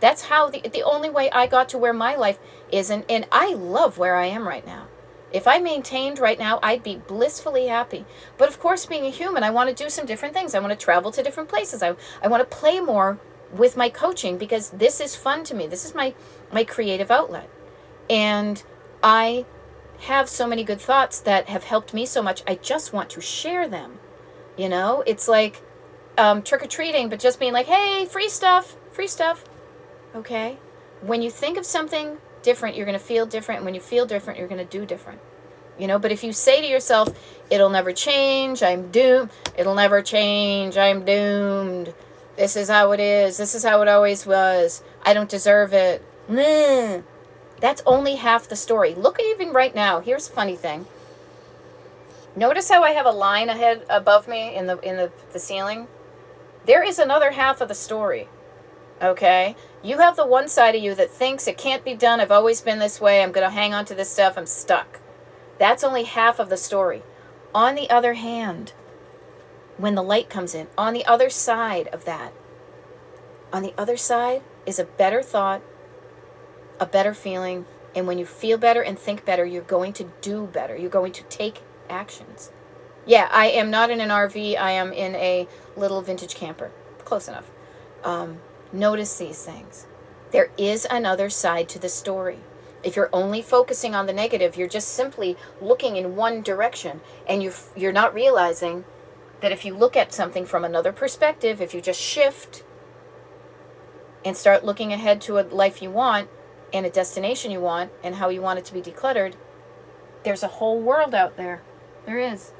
That's how the only way I got to where my life is, and I love where I am right now. If I maintained right now, I'd be blissfully happy. But of course, being a human, I want to do some different things. I want to travel to different places. I want to play more with my coaching because this is fun to me. This is my creative outlet. And I have so many good thoughts that have helped me so much. I just want to share them. It's like trick-or-treating, but just being like, hey, free stuff. Okay? When you think of something different, you're going to feel different. And when you feel different, you're going to do different. But if you say to yourself, it'll never change, I'm doomed. It'll never change, I'm doomed. This is how it is. This is how it always was. I don't deserve it. Nah. That's only half the story. Look, even right now, here's a funny thing. Notice how I have a line above me in the ceiling? There is another half of the story. Okay? You have the one side of you that thinks it can't be done. I've always been this way. I'm going to hang on to this stuff. I'm stuck. That's only half of the story. On the other hand, when the light comes in, on the other side of that, on the other side is a better thought, a better feeling. And when you feel better and think better, you're going to do better. You're going to take actions. Yeah, I am not in an RV. I am in a little vintage camper. Close enough. Notice these things. There is another side to the story. If you're only focusing on the negative, you're just simply looking in one direction, and you're not realizing that if you look at something from another perspective, if you just shift and start looking ahead to a life you want and a destination you want and how you want it to be decluttered, there's a whole world out there. There is.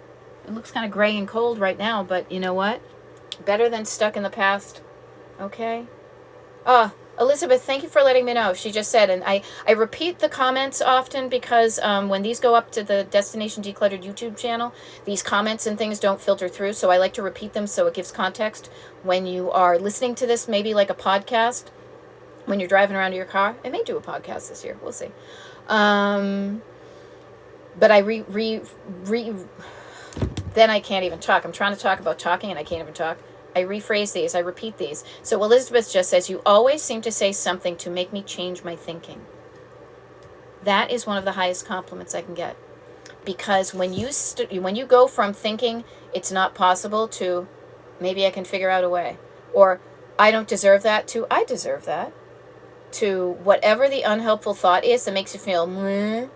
It looks kind of gray and cold right now, but you know what? Better than stuck in the past. Okay? Elizabeth, thank you for letting me know. She just said, and I repeat the comments often because when these go up to the Destination Decluttered YouTube channel, these comments and things don't filter through, so I like to repeat them so it gives context when you are listening to this, maybe like a podcast, when you're driving around in your car. I may do a podcast this year. We'll see. But I then I can't even talk. I'm trying to talk about talking and I can't even talk. I rephrase these. I repeat these. So Elizabeth just says, you always seem to say something to make me change my thinking. That is one of the highest compliments I can get. Because when you go from thinking it's not possible to maybe I can figure out a way, or I don't deserve that, to I deserve that, to whatever the unhelpful thought is that makes you feel meh,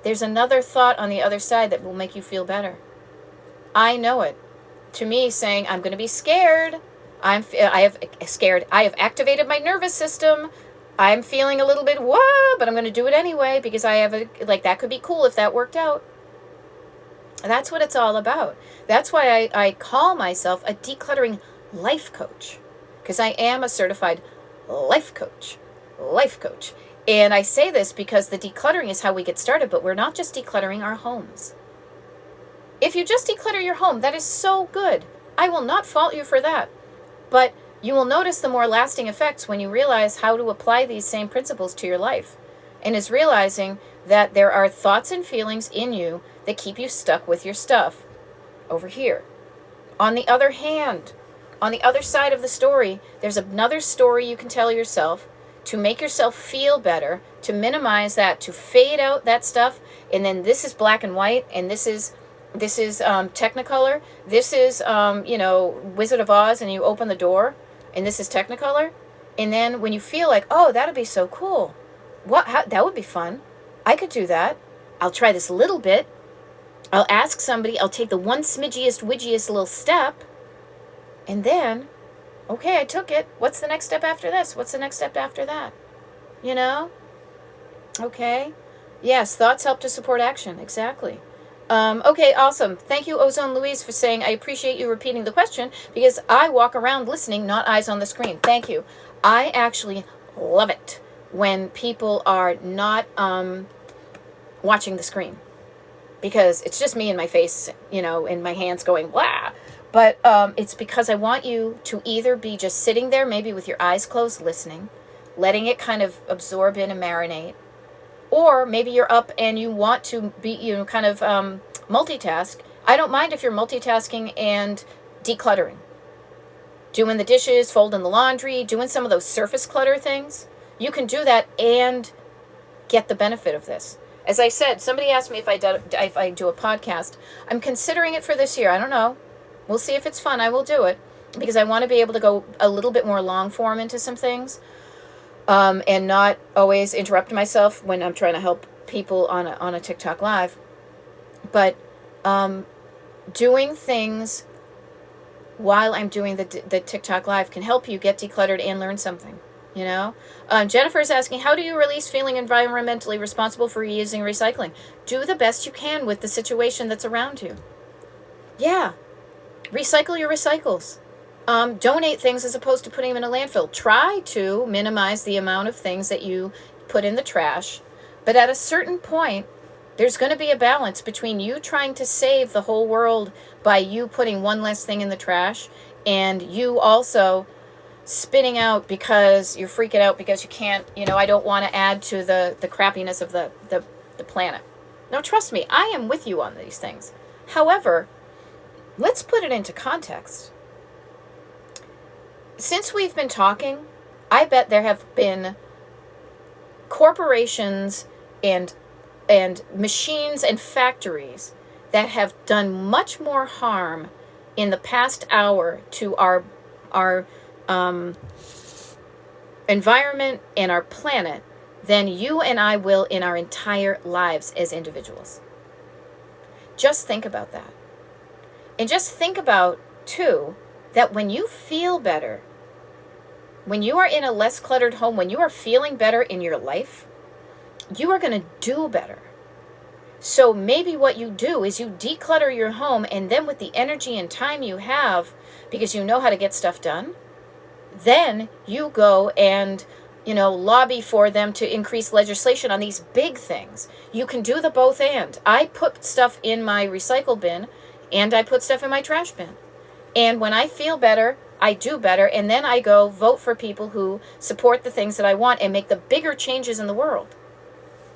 there's another thought on the other side that will make you feel better. I know it. To me, saying I'm going to be scared, I have activated my nervous system, I'm feeling a little bit whoa, but I'm going to do it anyway because I have that could be cool if that worked out. That's what it's all about. That's why I call myself a decluttering life coach, because I am a certified life coach. And I say this because the decluttering is how we get started, but we're not just decluttering our homes. If you just declutter your home, that is so good. I will not fault you for that. But you will notice the more lasting effects when you realize how to apply these same principles to your life. And is realizing that there are thoughts and feelings in you that keep you stuck with your stuff over here. On the other hand, on the other side of the story, there's another story you can tell yourself to make yourself feel better, to minimize that, to fade out that stuff. And then this is black and white, and this is Technicolor. This is, Wizard of Oz, and you open the door, and this is Technicolor. And then when you feel like, oh, that'd be so cool. That would be fun. I could do that. I'll try this a little bit. I'll ask somebody. I'll take the one smidgiest, widgiest little step. And then, okay, I took it. What's the next step after this? What's the next step after that? Okay. Yes, thoughts help to support action. Exactly. Okay, awesome. Thank you, Ozone Louise, for saying, I appreciate you repeating the question because I walk around listening, not eyes on the screen. Thank you. I actually love it when people are not watching the screen because it's just me and my face, and my hands going, blah. But it's because I want you to either be just sitting there, maybe with your eyes closed, listening, letting it kind of absorb in and marinate. Or maybe you're up and you want to be, multitask. I don't mind if you're multitasking and decluttering. Doing the dishes, folding the laundry, doing some of those surface clutter things. You can do that and get the benefit of this. As I said, somebody asked me if I do a podcast. I'm considering it for this year. I don't know. We'll see if it's fun. I will do it because I want to be able to go a little bit more long form into some things. And not always interrupt myself when I'm trying to help people on a TikTok live. But doing things while I'm doing the TikTok live can help you get decluttered and learn something, Jennifer's asking, how do you release feeling environmentally responsible for reusing and recycling? Do the best you can with the situation that's around you. Yeah. Recycle your recycles. Donate things as opposed to putting them in a landfill. Try to minimize the amount of things that you put in the trash. But at a certain point, there's going to be a balance between you trying to save the whole world by you putting one less thing in the trash and you also spinning out because you're freaking out because you can't, I don't want to add to the crappiness of the planet. Now, trust me, I am with you on these things. However, let's put it into context. Since we've been talking, I bet there have been corporations and machines and factories that have done much more harm in the past hour to our environment and our planet than you and I will in our entire lives as individuals. Just think about that. And just think about, too, that when you feel better, when you are in a less cluttered home, when you are feeling better in your life, you are going to do better. So maybe what you do is you declutter your home, and then with the energy and time you have, because you know how to get stuff done, then you go and, lobby for them to increase legislation on these big things. You can do the both and. I put stuff in my recycle bin, and I put stuff in my trash bin. And when I feel better, I do better, and then I go vote for people who support the things that I want and make the bigger changes in the world.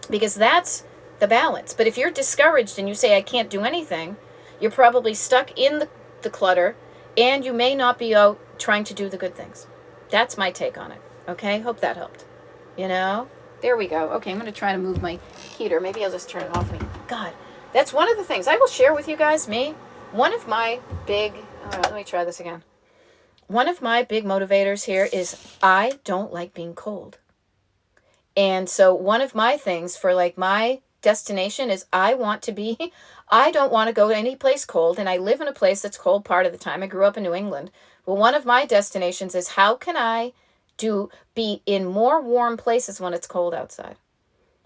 Because that's the balance. But if you're discouraged and you say, I can't do anything, you're probably stuck in the clutter, and you may not be out trying to do the good things. That's my take on it. Okay? Hope that helped. There we go. Okay, I'm going to try to move my heater. Maybe I'll just turn it off. God, that's one of the things I will share with you guys. One of my big... let me try this again. One of my big motivators here is I don't like being cold. And so one of my things for my destination is I don't want to go to any place cold, and I live in a place that's cold part of the time. I grew up in New England. Well, one of my destinations is how can I be in more warm places when it's cold outside?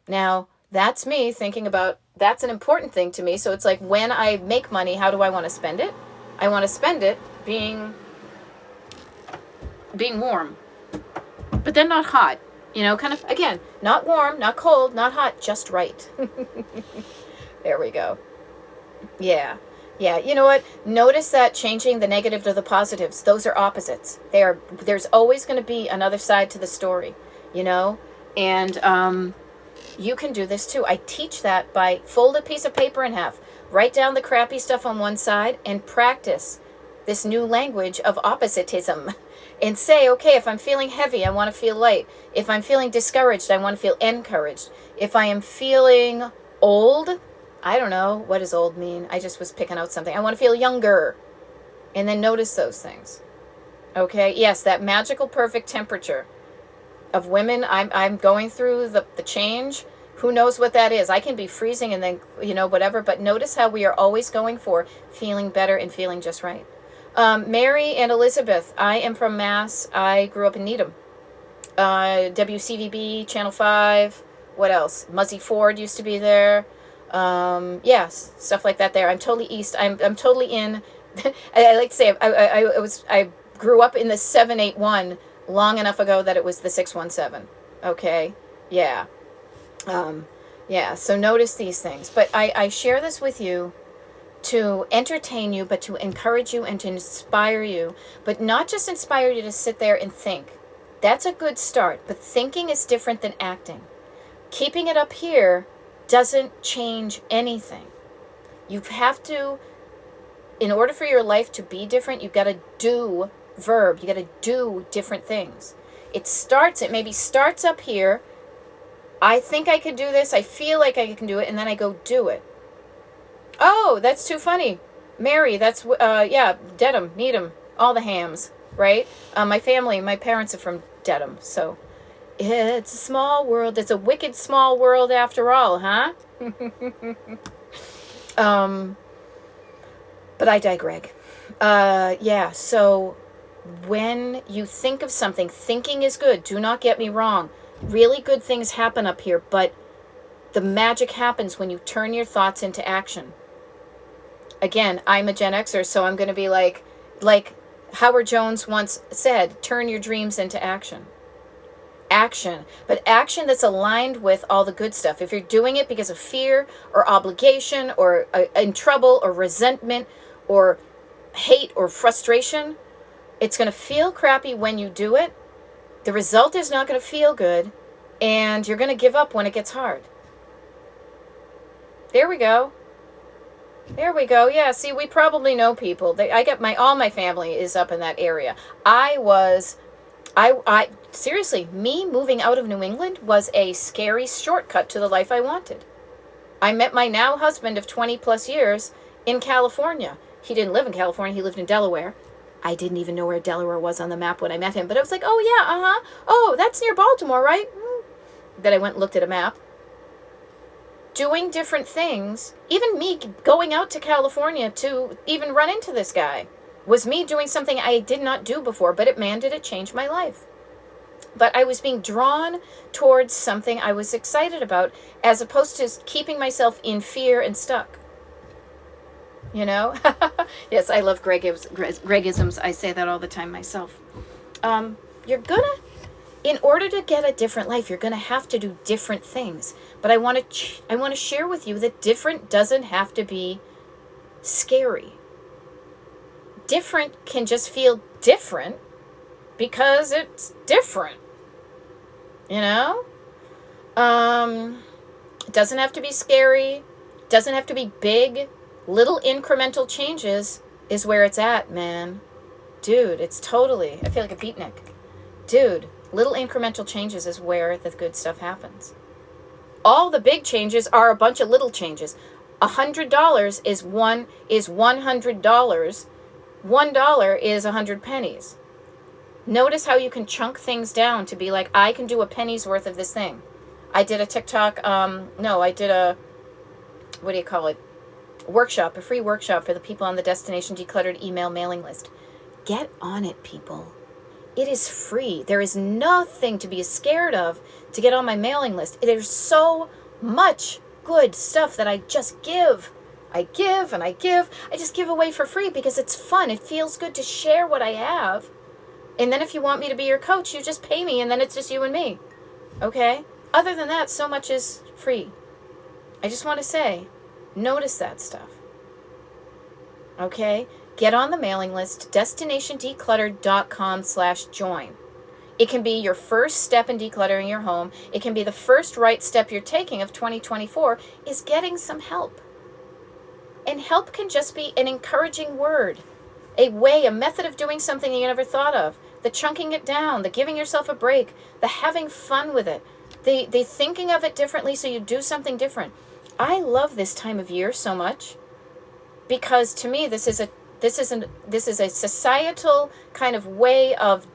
Now, that's me thinking about, that's an important thing to me. So it's like when I make money, how do I want to spend it? I want to spend it being warm, but then not hot. Kind of, again, not warm, not cold, not hot, just right. There we go. Yeah. You know what? Notice that changing the negative to the positives, those are opposites. There's always going to be another side to the story, and you can do this too. I teach that by fold a piece of paper in half, write down the crappy stuff on one side, and practice this new language of oppositism. And say, okay, if I'm feeling heavy, I want to feel light. If I'm feeling discouraged, I want to feel encouraged. If I am feeling old, I don't know, what does old mean? I just was picking out something. I want to feel younger. And then notice those things. Okay, yes, that magical perfect temperature of women. I'm going through the change. Who knows what that is? I can be freezing and then, whatever. But notice how we are always going for feeling better and feeling just right. Mary and Elizabeth, I am from Mass. I grew up in Needham. WCVB, Channel 5, what else? Muzzy Ford used to be there. Yes, stuff like that there. I'm totally east. I'm totally in. I like to say I grew up in the 781 long enough ago that it was the 617. Okay? Yeah. So notice these things. But I share this with you to entertain you, but to encourage you and to inspire you, but not just inspire you to sit there and think. That's a good start, but thinking is different than acting. Keeping it up here doesn't change anything. You have to, in order for your life to be different, you've got to do verb. You got to do different things. It maybe starts up here. I think I could do this. I feel like I can do it. And then I go do it. Oh, that's too funny. Mary, that's, Dedham, Needham, all the hams, right? My parents are from Dedham, so it's a small world. It's a wicked small world after all, huh? But I digress. So when you think of something, thinking is good. Do not get me wrong. Really good things happen up here, but the magic happens when you turn your thoughts into action. Again, I'm a Gen Xer, so I'm going to be like Howard Jones once said, turn your dreams into action. Action, but action that's aligned with all the good stuff. If you're doing it because of fear or obligation or in trouble or resentment or hate or frustration, it's going to feel crappy when you do it. The result is not going to feel good, and you're going to give up when it gets hard. There we go. There we go. Yeah, see, we probably know people. I get all my family is up in that area. I seriously, me moving out of New England was a scary shortcut to the life I wanted. I met my now husband of 20 plus years in California. He didn't live in California, he lived in Delaware. I didn't even know where Delaware was on the map when I met him, but I was like, oh yeah, oh, that's near Baltimore, right? Then I went and looked at a map. Doing different things, even me going out to California to even run into this guy, was me doing something I did not do before, but man, did it change my life. But I was being drawn towards something I was excited about, as opposed to keeping myself in fear and stuck. You know? Yes, I love Gregisms. I say that all the time myself. In order to get a different life, you're gonna have to do different things. But I want to share with you that different doesn't have to be scary. Different can just feel different because it's different. You know? It doesn't have to be scary. It doesn't have to be big. Little incremental changes is where it's at, man. Dude, it's totally, I feel like a beatnik. Dude, little incremental changes is where the good stuff happens. All the big changes are a bunch of little changes. $100 is $100. $1 is 100 pennies. Notice how you can chunk things down to be like, I can do a penny's worth of this thing. I did a TikTok, I did a, workshop, a free workshop for the people on the Destination Decluttered email mailing list. Get on it, people. It is free. There is nothing to be scared of to get on my mailing list. There's so much good stuff that I just give. I give and I give. I just give away for free because it's fun. It feels good to share what I have. And then if you want me to be your coach, you just pay me and then it's just you and me. Okay? Other than that, so much is free. I just want to say, notice that stuff. Okay? Get on the mailing list, destinationdecluttered.com/join. It can be your first step in decluttering your home. It can be the first right step you're taking of 2024 is getting some help. And help can just be an encouraging word, a method of doing something you never thought of, the chunking it down, the giving yourself a break, the having fun with it, the thinking of it differently so you do something different. I love this time of year so much because to me this is a societal kind of way of,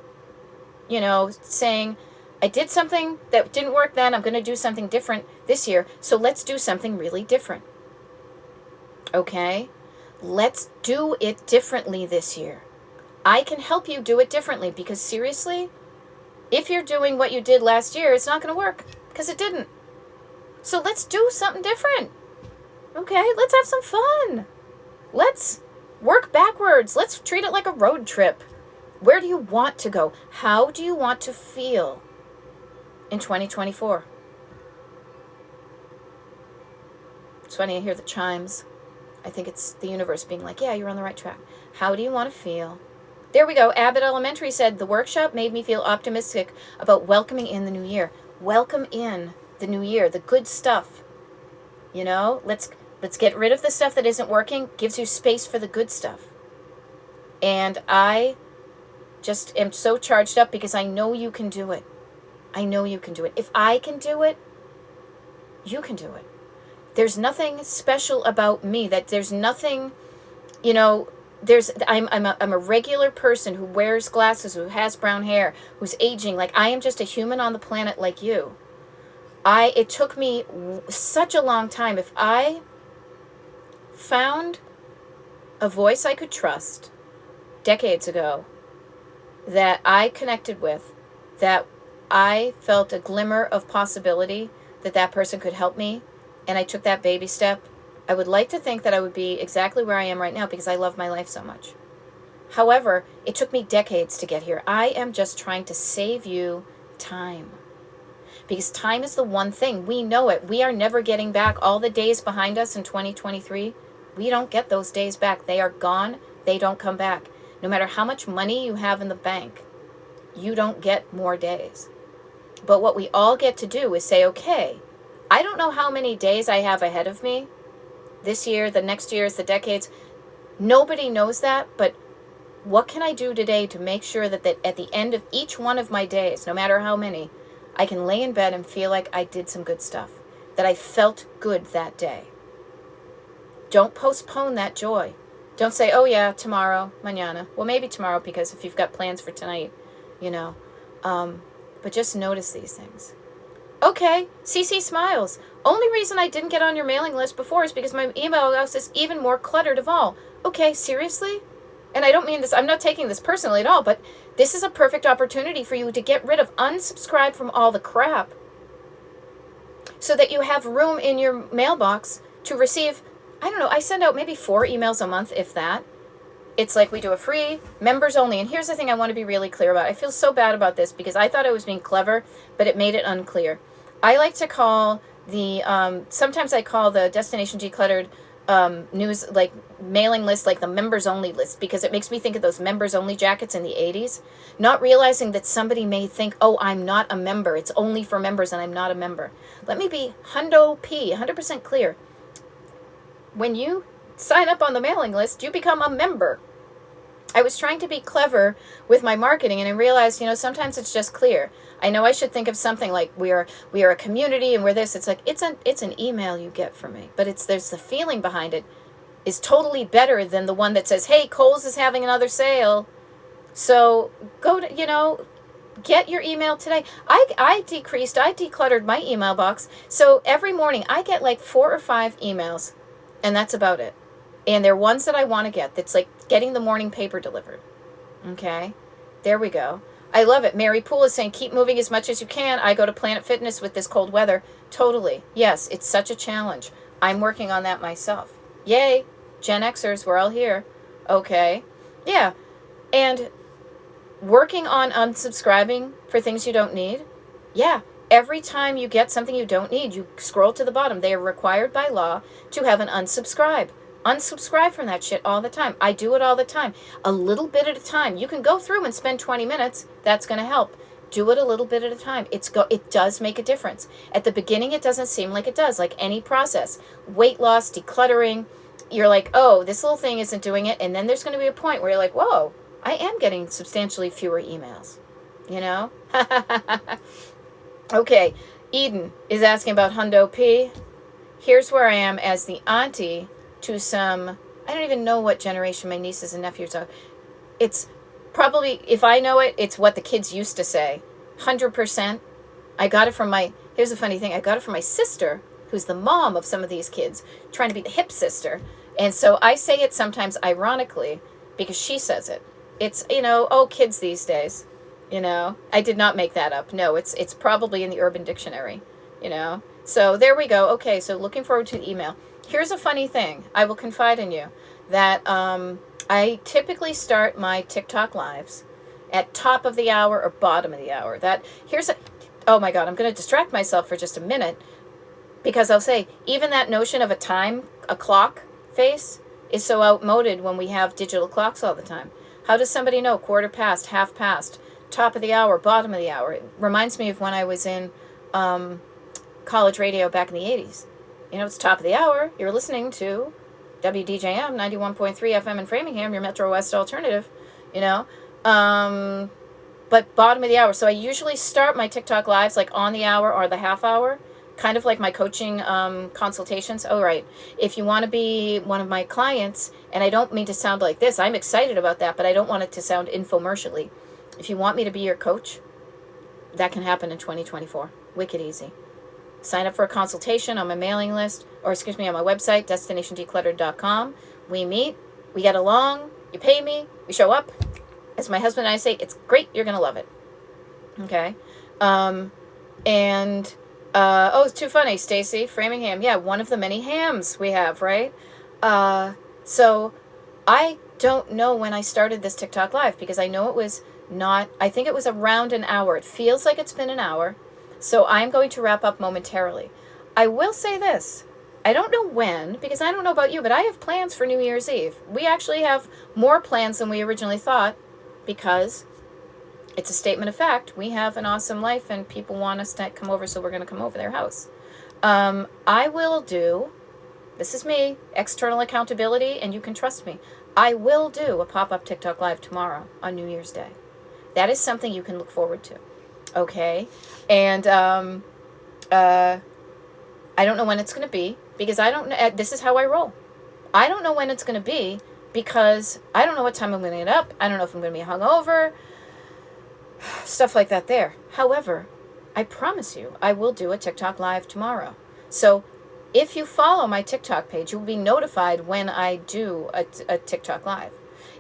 saying, I did something that didn't work then, I'm going to do something different this year, so let's do something really different. Okay? Let's do it differently this year. I can help you do it differently because seriously, if you're doing what you did last year, it's not going to work because it didn't. So let's do something different. Okay? Let's have some fun. Let's work backwards. Let's treat it like a road trip. Where do you want to go? How do you want to feel in 2024? It's funny, I hear the chimes. I think it's the universe being like, yeah, you're on the right track. How do you want to feel? There we go. Abbott Elementary said, the workshop made me feel optimistic about welcoming in the new year. Welcome in the new year, the good stuff. Let's get rid of the stuff that isn't working, gives you space for the good stuff. And I just am so charged up because I know you can do it. I know you can do it. If I can do it, you can do it. There's nothing special about me. That there's nothing, I'm a regular person who wears glasses, who has brown hair, who's aging. Like, I am just a human on the planet like you. It took me such a long time. If I found a voice I could trust decades ago that I connected with, that I felt a glimmer of possibility that person could help me, and I took that baby step, I would like to think that I would be exactly where I am right now because I love my life so much. However, it took me decades to get here. I am just trying to save you time. Because time is the one thing. We know it. We are never getting back all the days behind us in 2023. We don't get those days back. They are gone. They don't come back. No matter how much money you have in the bank, you don't get more days. But what we all get to do is say, okay, I don't know how many days I have ahead of me, this year, the next years, the decades. Nobody knows that, but what can I do today to make sure that at the end of each one of my days, no matter how many, I can lay in bed and feel like I did some good stuff, that I felt good that day. Don't postpone that joy. Don't say, oh yeah, tomorrow, mañana. Well, maybe tomorrow, because if you've got plans for tonight, you know. But just notice these things. Okay, CC smiles. Only reason I didn't get on your mailing list before is because my email house is even more cluttered of all. Okay, seriously? And I don't mean this, I'm not taking this personally at all, but this is a perfect opportunity for you to get rid of, unsubscribe from all the crap so that you have room in your mailbox to receive, I don't know, I send out maybe 4 emails a month, if that. It's like we do a free, members only. And here's the thing I want to be really clear about. I feel so bad about this because I thought I was being clever, but it made it unclear. I like to call the, sometimes I call the Destination Decluttered news, like mailing list, like the members only list, because it makes me think of those members only jackets in the 80s, not realizing that somebody may think, oh, I'm not a member. It's only for members and I'm not a member. Let me be 100% clear. When you sign up on the mailing list, you become a member. I was trying to be clever with my marketing, and I realized, sometimes it's just clear. I know I should think of something like we are a community and we're this. It's like it's an email you get from me, but there's the feeling behind it is totally better than the one that says, hey, Kohl's is having another sale. So go to, get your email today. I decluttered my email box. So every morning I get like 4 or 5 emails, and that's about it. And they're ones that I want to get. That's like getting the morning paper delivered. Okay? There we go. I love it. Mary Poole is saying, keep moving as much as you can. I go to Planet Fitness with this cold weather. Totally. Yes, it's such a challenge. I'm working on that myself. Yay. Gen Xers, we're all here. Okay. Yeah. And working on unsubscribing for things you don't need. Yeah. Every time you get something you don't need, you scroll to the bottom. They are required by law to have an unsubscribe. Unsubscribe from that shit all the time. I do it all the time. A little bit at a time. You can go through and spend 20 minutes. That's going to help. Do it a little bit at a time. It does make a difference. At the beginning, it doesn't seem like it does, like any process. Weight loss, decluttering. You're like, oh, this little thing isn't doing it. And then there's going to be a point where you're like, whoa, I am getting substantially fewer emails. Okay, Eden is asking about Hundo P. Here's where I am as the auntie to some, I don't even know what generation my nieces and nephews are. It's probably, if I know it, it's what the kids used to say. 100%. I got it from here's the funny thing, I got it from my sister, who's the mom of some of these kids, trying to be the hip sister. And so I say it sometimes ironically because she says it. It's, oh, kids these days, I did not make that up. No, it's probably in the Urban Dictionary, So there we go. Okay, so looking forward to the email. Here's a funny thing. I will confide in you that I typically start my TikTok lives at top of the hour or bottom of the hour. Oh my God, I'm going to distract myself for just a minute because I'll say, even that notion of a clock face is so outmoded when we have digital clocks all the time. How does somebody know? Quarter past, half past, top of the hour, bottom of the hour. It reminds me of when I was in college radio back in the 80s. It's top of the hour. You're listening to WDJM 91.3 FM in Framingham, your Metro West alternative, but bottom of the hour. So I usually start my TikTok lives like on the hour or the half hour, kind of like my coaching consultations. Oh, right. If you want to be one of my clients, and I don't mean to sound like this, I'm excited about that, but I don't want it to sound infomercially. If you want me to be your coach, that can happen in 2024. Wicked easy. Sign up for a consultation on my mailing list, on my website, destinationdecluttered.com. We meet, we get along, you pay me, we show up. As my husband and I say, it's great, you're going to love it. Okay? It's too funny, Stacy, Framingham. Yeah, one of the many hams we have, right? So I don't know when I started this TikTok live because I know it was I think it was around an hour. It feels like it's been an hour. So I'm going to wrap up momentarily. I will say this. I don't know when, because I don't know about you, but I have plans for New Year's Eve. We actually have more plans than we originally thought because it's a statement of fact. We have an awesome life and people want us to come over, so we're going to come over their house. I will do this is me, external accountability, and you can trust me. I will do a pop-up TikTok live tomorrow on New Year's Day. That is something you can look forward to. Okay? And I don't know when it's going to be, because I don't know. This is how I roll. I don't know when it's going to be, because I don't know what time I'm going to get up. I don't know if I'm going to be hungover. Stuff like that there. However, I promise you, I will do a TikTok live tomorrow. So if you follow my TikTok page, you'll be notified when I do a TikTok live.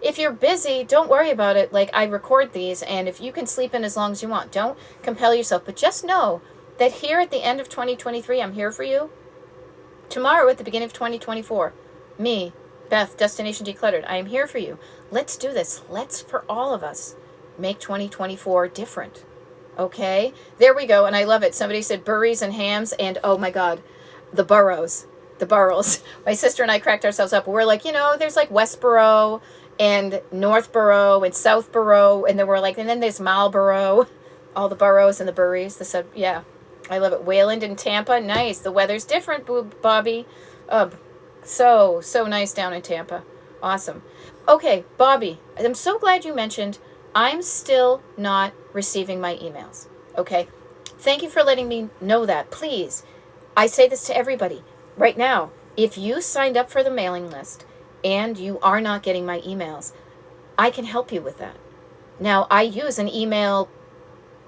If you're busy, don't worry about it. Like, I record these, and if you can sleep in as long as you want, don't compel yourself. But just know that here at the end of 2023, I'm here for you. Tomorrow at the beginning of 2024, me, Beth, Destination Decluttered, I am here for you. Let's do this. Let's, for all of us, make 2024 different. Okay? There we go. And I love it. Somebody said burries and hams, and oh my God, the burrows. The burrows. My sister and I cracked ourselves up. We're like, there's like Westboro and Northboro and Southboro, and then there's Marlboro, all the boroughs and the burries. Yeah, I love it. Wayland and Tampa, nice. The weather's different, Bobby. So nice down in Tampa. Awesome. Okay, Bobby, I'm so glad you mentioned I'm still not receiving my emails. Okay, thank you for letting me know that. Please, I say this to everybody right now. If you signed up for the mailing list and you are not getting my emails, I can help you with that. Now, I use an email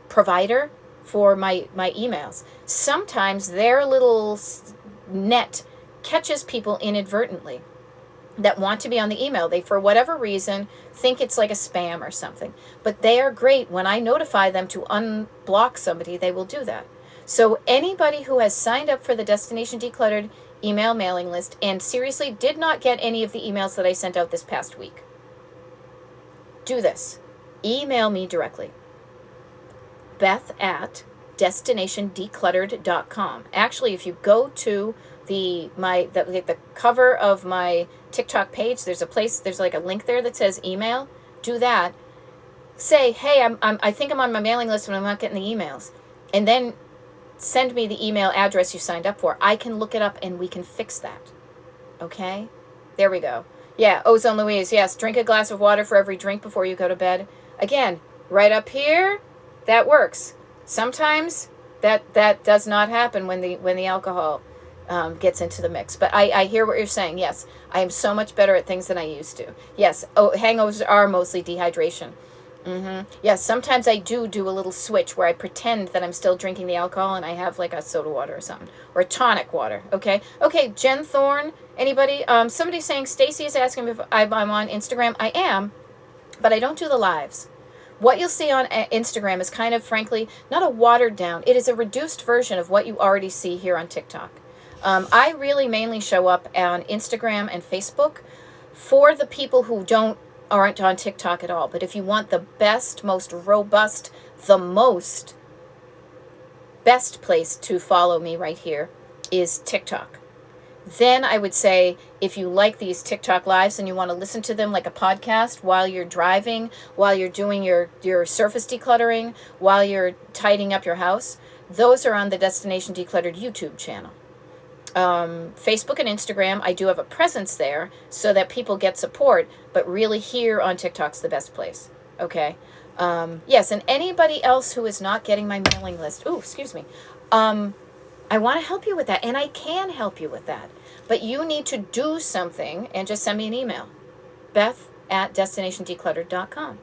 provider for my emails. Sometimes their little net catches people inadvertently that want to be on the email. They, for whatever reason, think it's like a spam or something. But they are great. When I notify them to unblock somebody, they will do that. So anybody who has signed up for the Destination Decluttered email mailing list and seriously did not get any of the emails that I sent out this past week, do this. Email me directly. Beth@destinationdecluttered.com. Actually, if you go to the cover of my TikTok page, there's like a link there that says email. Do that. Say, hey, I think I'm on my mailing list and I'm not getting the emails. And then send me the email address you signed up for. I can look it up and we can fix that. Okay? There we go. Yeah, Ozone Louise, yes, drink a glass of water for every drink before you go to bed. Again, right up here, that works. Sometimes that does not happen when the alcohol gets into the mix. But I hear what you're saying. Yes, I am so much better at things than I used to. Yes, hangovers are mostly dehydration. Yes, sometimes I do a little switch where I pretend that I'm still drinking the alcohol and I have like a soda water or something. Or tonic water, okay? Okay, Jen Thorne, anybody? Somebody's saying, Stacy is asking if I'm on Instagram. I am, but I don't do the lives. What you'll see on Instagram is kind of, frankly, not a watered down. It is a reduced version of what you already see here on TikTok. I really mainly show up on Instagram and Facebook for the people who aren't on TikTok at all. But if you want the best, most robust, best place to follow me right here is TikTok. Then I would say, if you like these TikTok lives and you want to listen to them like a podcast while you're driving, while you're doing your surface decluttering, while you're tidying up your house, those are on the Destination Decluttered YouTube channel. Facebook and Instagram, I do have a presence there so that people get support, but really here on TikTok's the best place. Okay. Yes, and anybody else who is not getting my mailing list, I want to help you with that, and I can help you with that. But you need to do something and just send me an email. Beth@destinationdecluttered.com.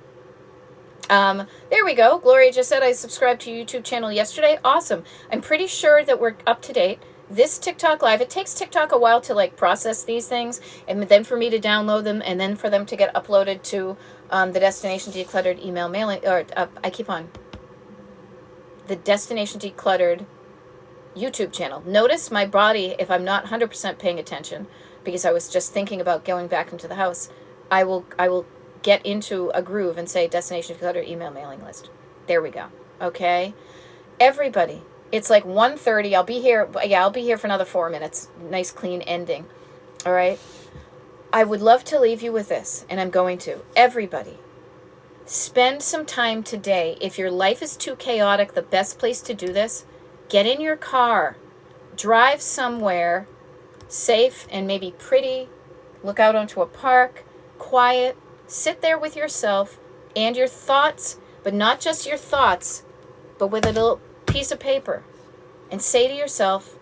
There we go. Gloria just said I subscribed to your YouTube channel yesterday. Awesome. I'm pretty sure that we're up to date. This TikTok live, it takes TikTok a while to like process these things, and then for me to download them, and then for them to get uploaded to the Destination Decluttered email mailing, or the Destination Decluttered YouTube channel. Notice my body, if I'm not 100% paying attention, because I was just thinking about going back into the house, I will get into a groove and say Destination Decluttered email mailing list. There we go. Okay? Everybody. It's like 1:30. I'll be here for another 4 minutes. Nice clean ending. All right? I would love to leave you with this, and I'm going to. Everybody, spend some time today. If your life is too chaotic, the best place to do this, get in your car, drive somewhere safe and maybe pretty. Look out onto a park, quiet, sit there with yourself and your thoughts, but not just your thoughts, but with a little piece of paper, and say to yourself,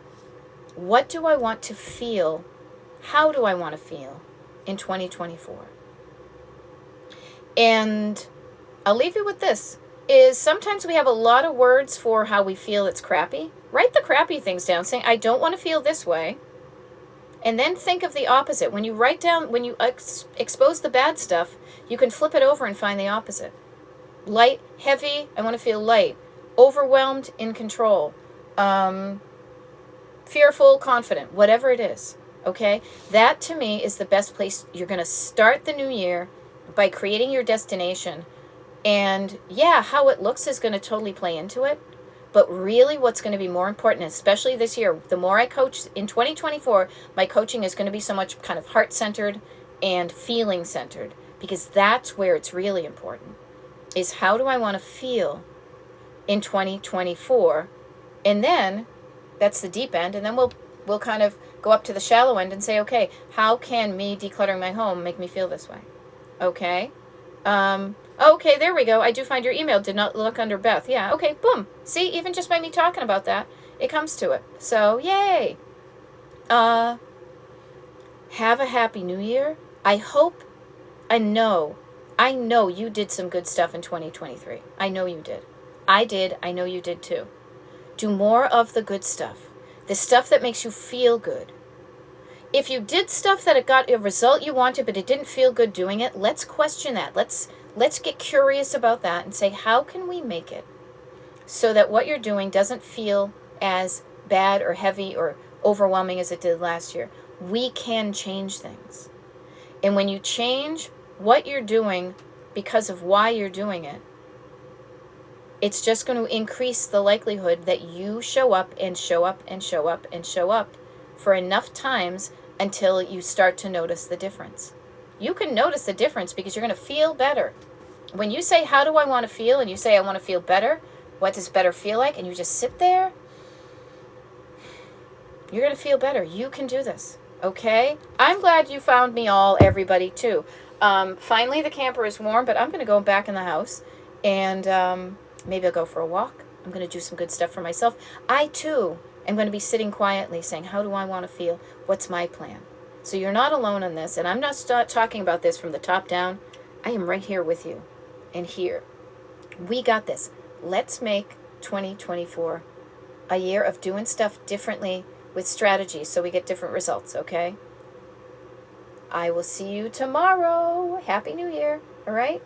what do I want to feel? How do I want to feel in 2024? And I'll leave you with this, is sometimes we have a lot of words for how we feel it's crappy. Write the crappy things down, saying, I don't want to feel this way. And then think of the opposite. When you write down, when you expose the bad stuff, you can flip it over and find the opposite. Light, heavy, I want to feel light. Overwhelmed, in control. Fearful, confident, whatever it is. Okay? That to me is the best place. You're going to start the new year by creating your destination. And yeah, how it looks is going to totally play into it. But really what's going to be more important, especially this year, the more I coach in 2024, my coaching is going to be so much kind of heart-centered and feeling-centered, because that's where it's really important, is how do I want to feel in 2024? And then that's the deep end. And then we'll kind of go up to the shallow end and say, okay, how can me decluttering my home make me feel this way? Okay. Okay, there we go. I do find your email. Did not look under Beth. Yeah, okay, boom. See, even just by me talking about that, it comes to it. So, yay. Have a happy new year. I know you did some good stuff in 2023. I know you did. I did. I know you did too. Do more of the good stuff. The stuff that makes you feel good. If you did stuff that it got a result you wanted, but it didn't feel good doing it, let's question that. Let's get curious about that and say, how can we make it so that what you're doing doesn't feel as bad or heavy or overwhelming as it did last year? We can change things. And when you change what you're doing because of why you're doing it, it's just going to increase the likelihood that you show up and show up and show up and show up for enough times until you start to notice the difference. You can notice the difference because you're going to feel better. When you say, how do I want to feel? And you say, I want to feel better. What does better feel like? And you just sit there. You're going to feel better. You can do this. Okay? I'm glad you found me all, everybody, too. Finally, the camper is warm, but I'm going to go back in the house. And maybe I'll go for a walk. I'm going to do some good stuff for myself. I, too, am going to be sitting quietly saying, how do I want to feel? What's my plan? So you're not alone on this. And I'm not talking about this from the top down. I am right here with you. And here. We got this. Let's make 2024 a year of doing stuff differently with strategies so we get different results, okay? I will see you tomorrow. Happy New Year. All right?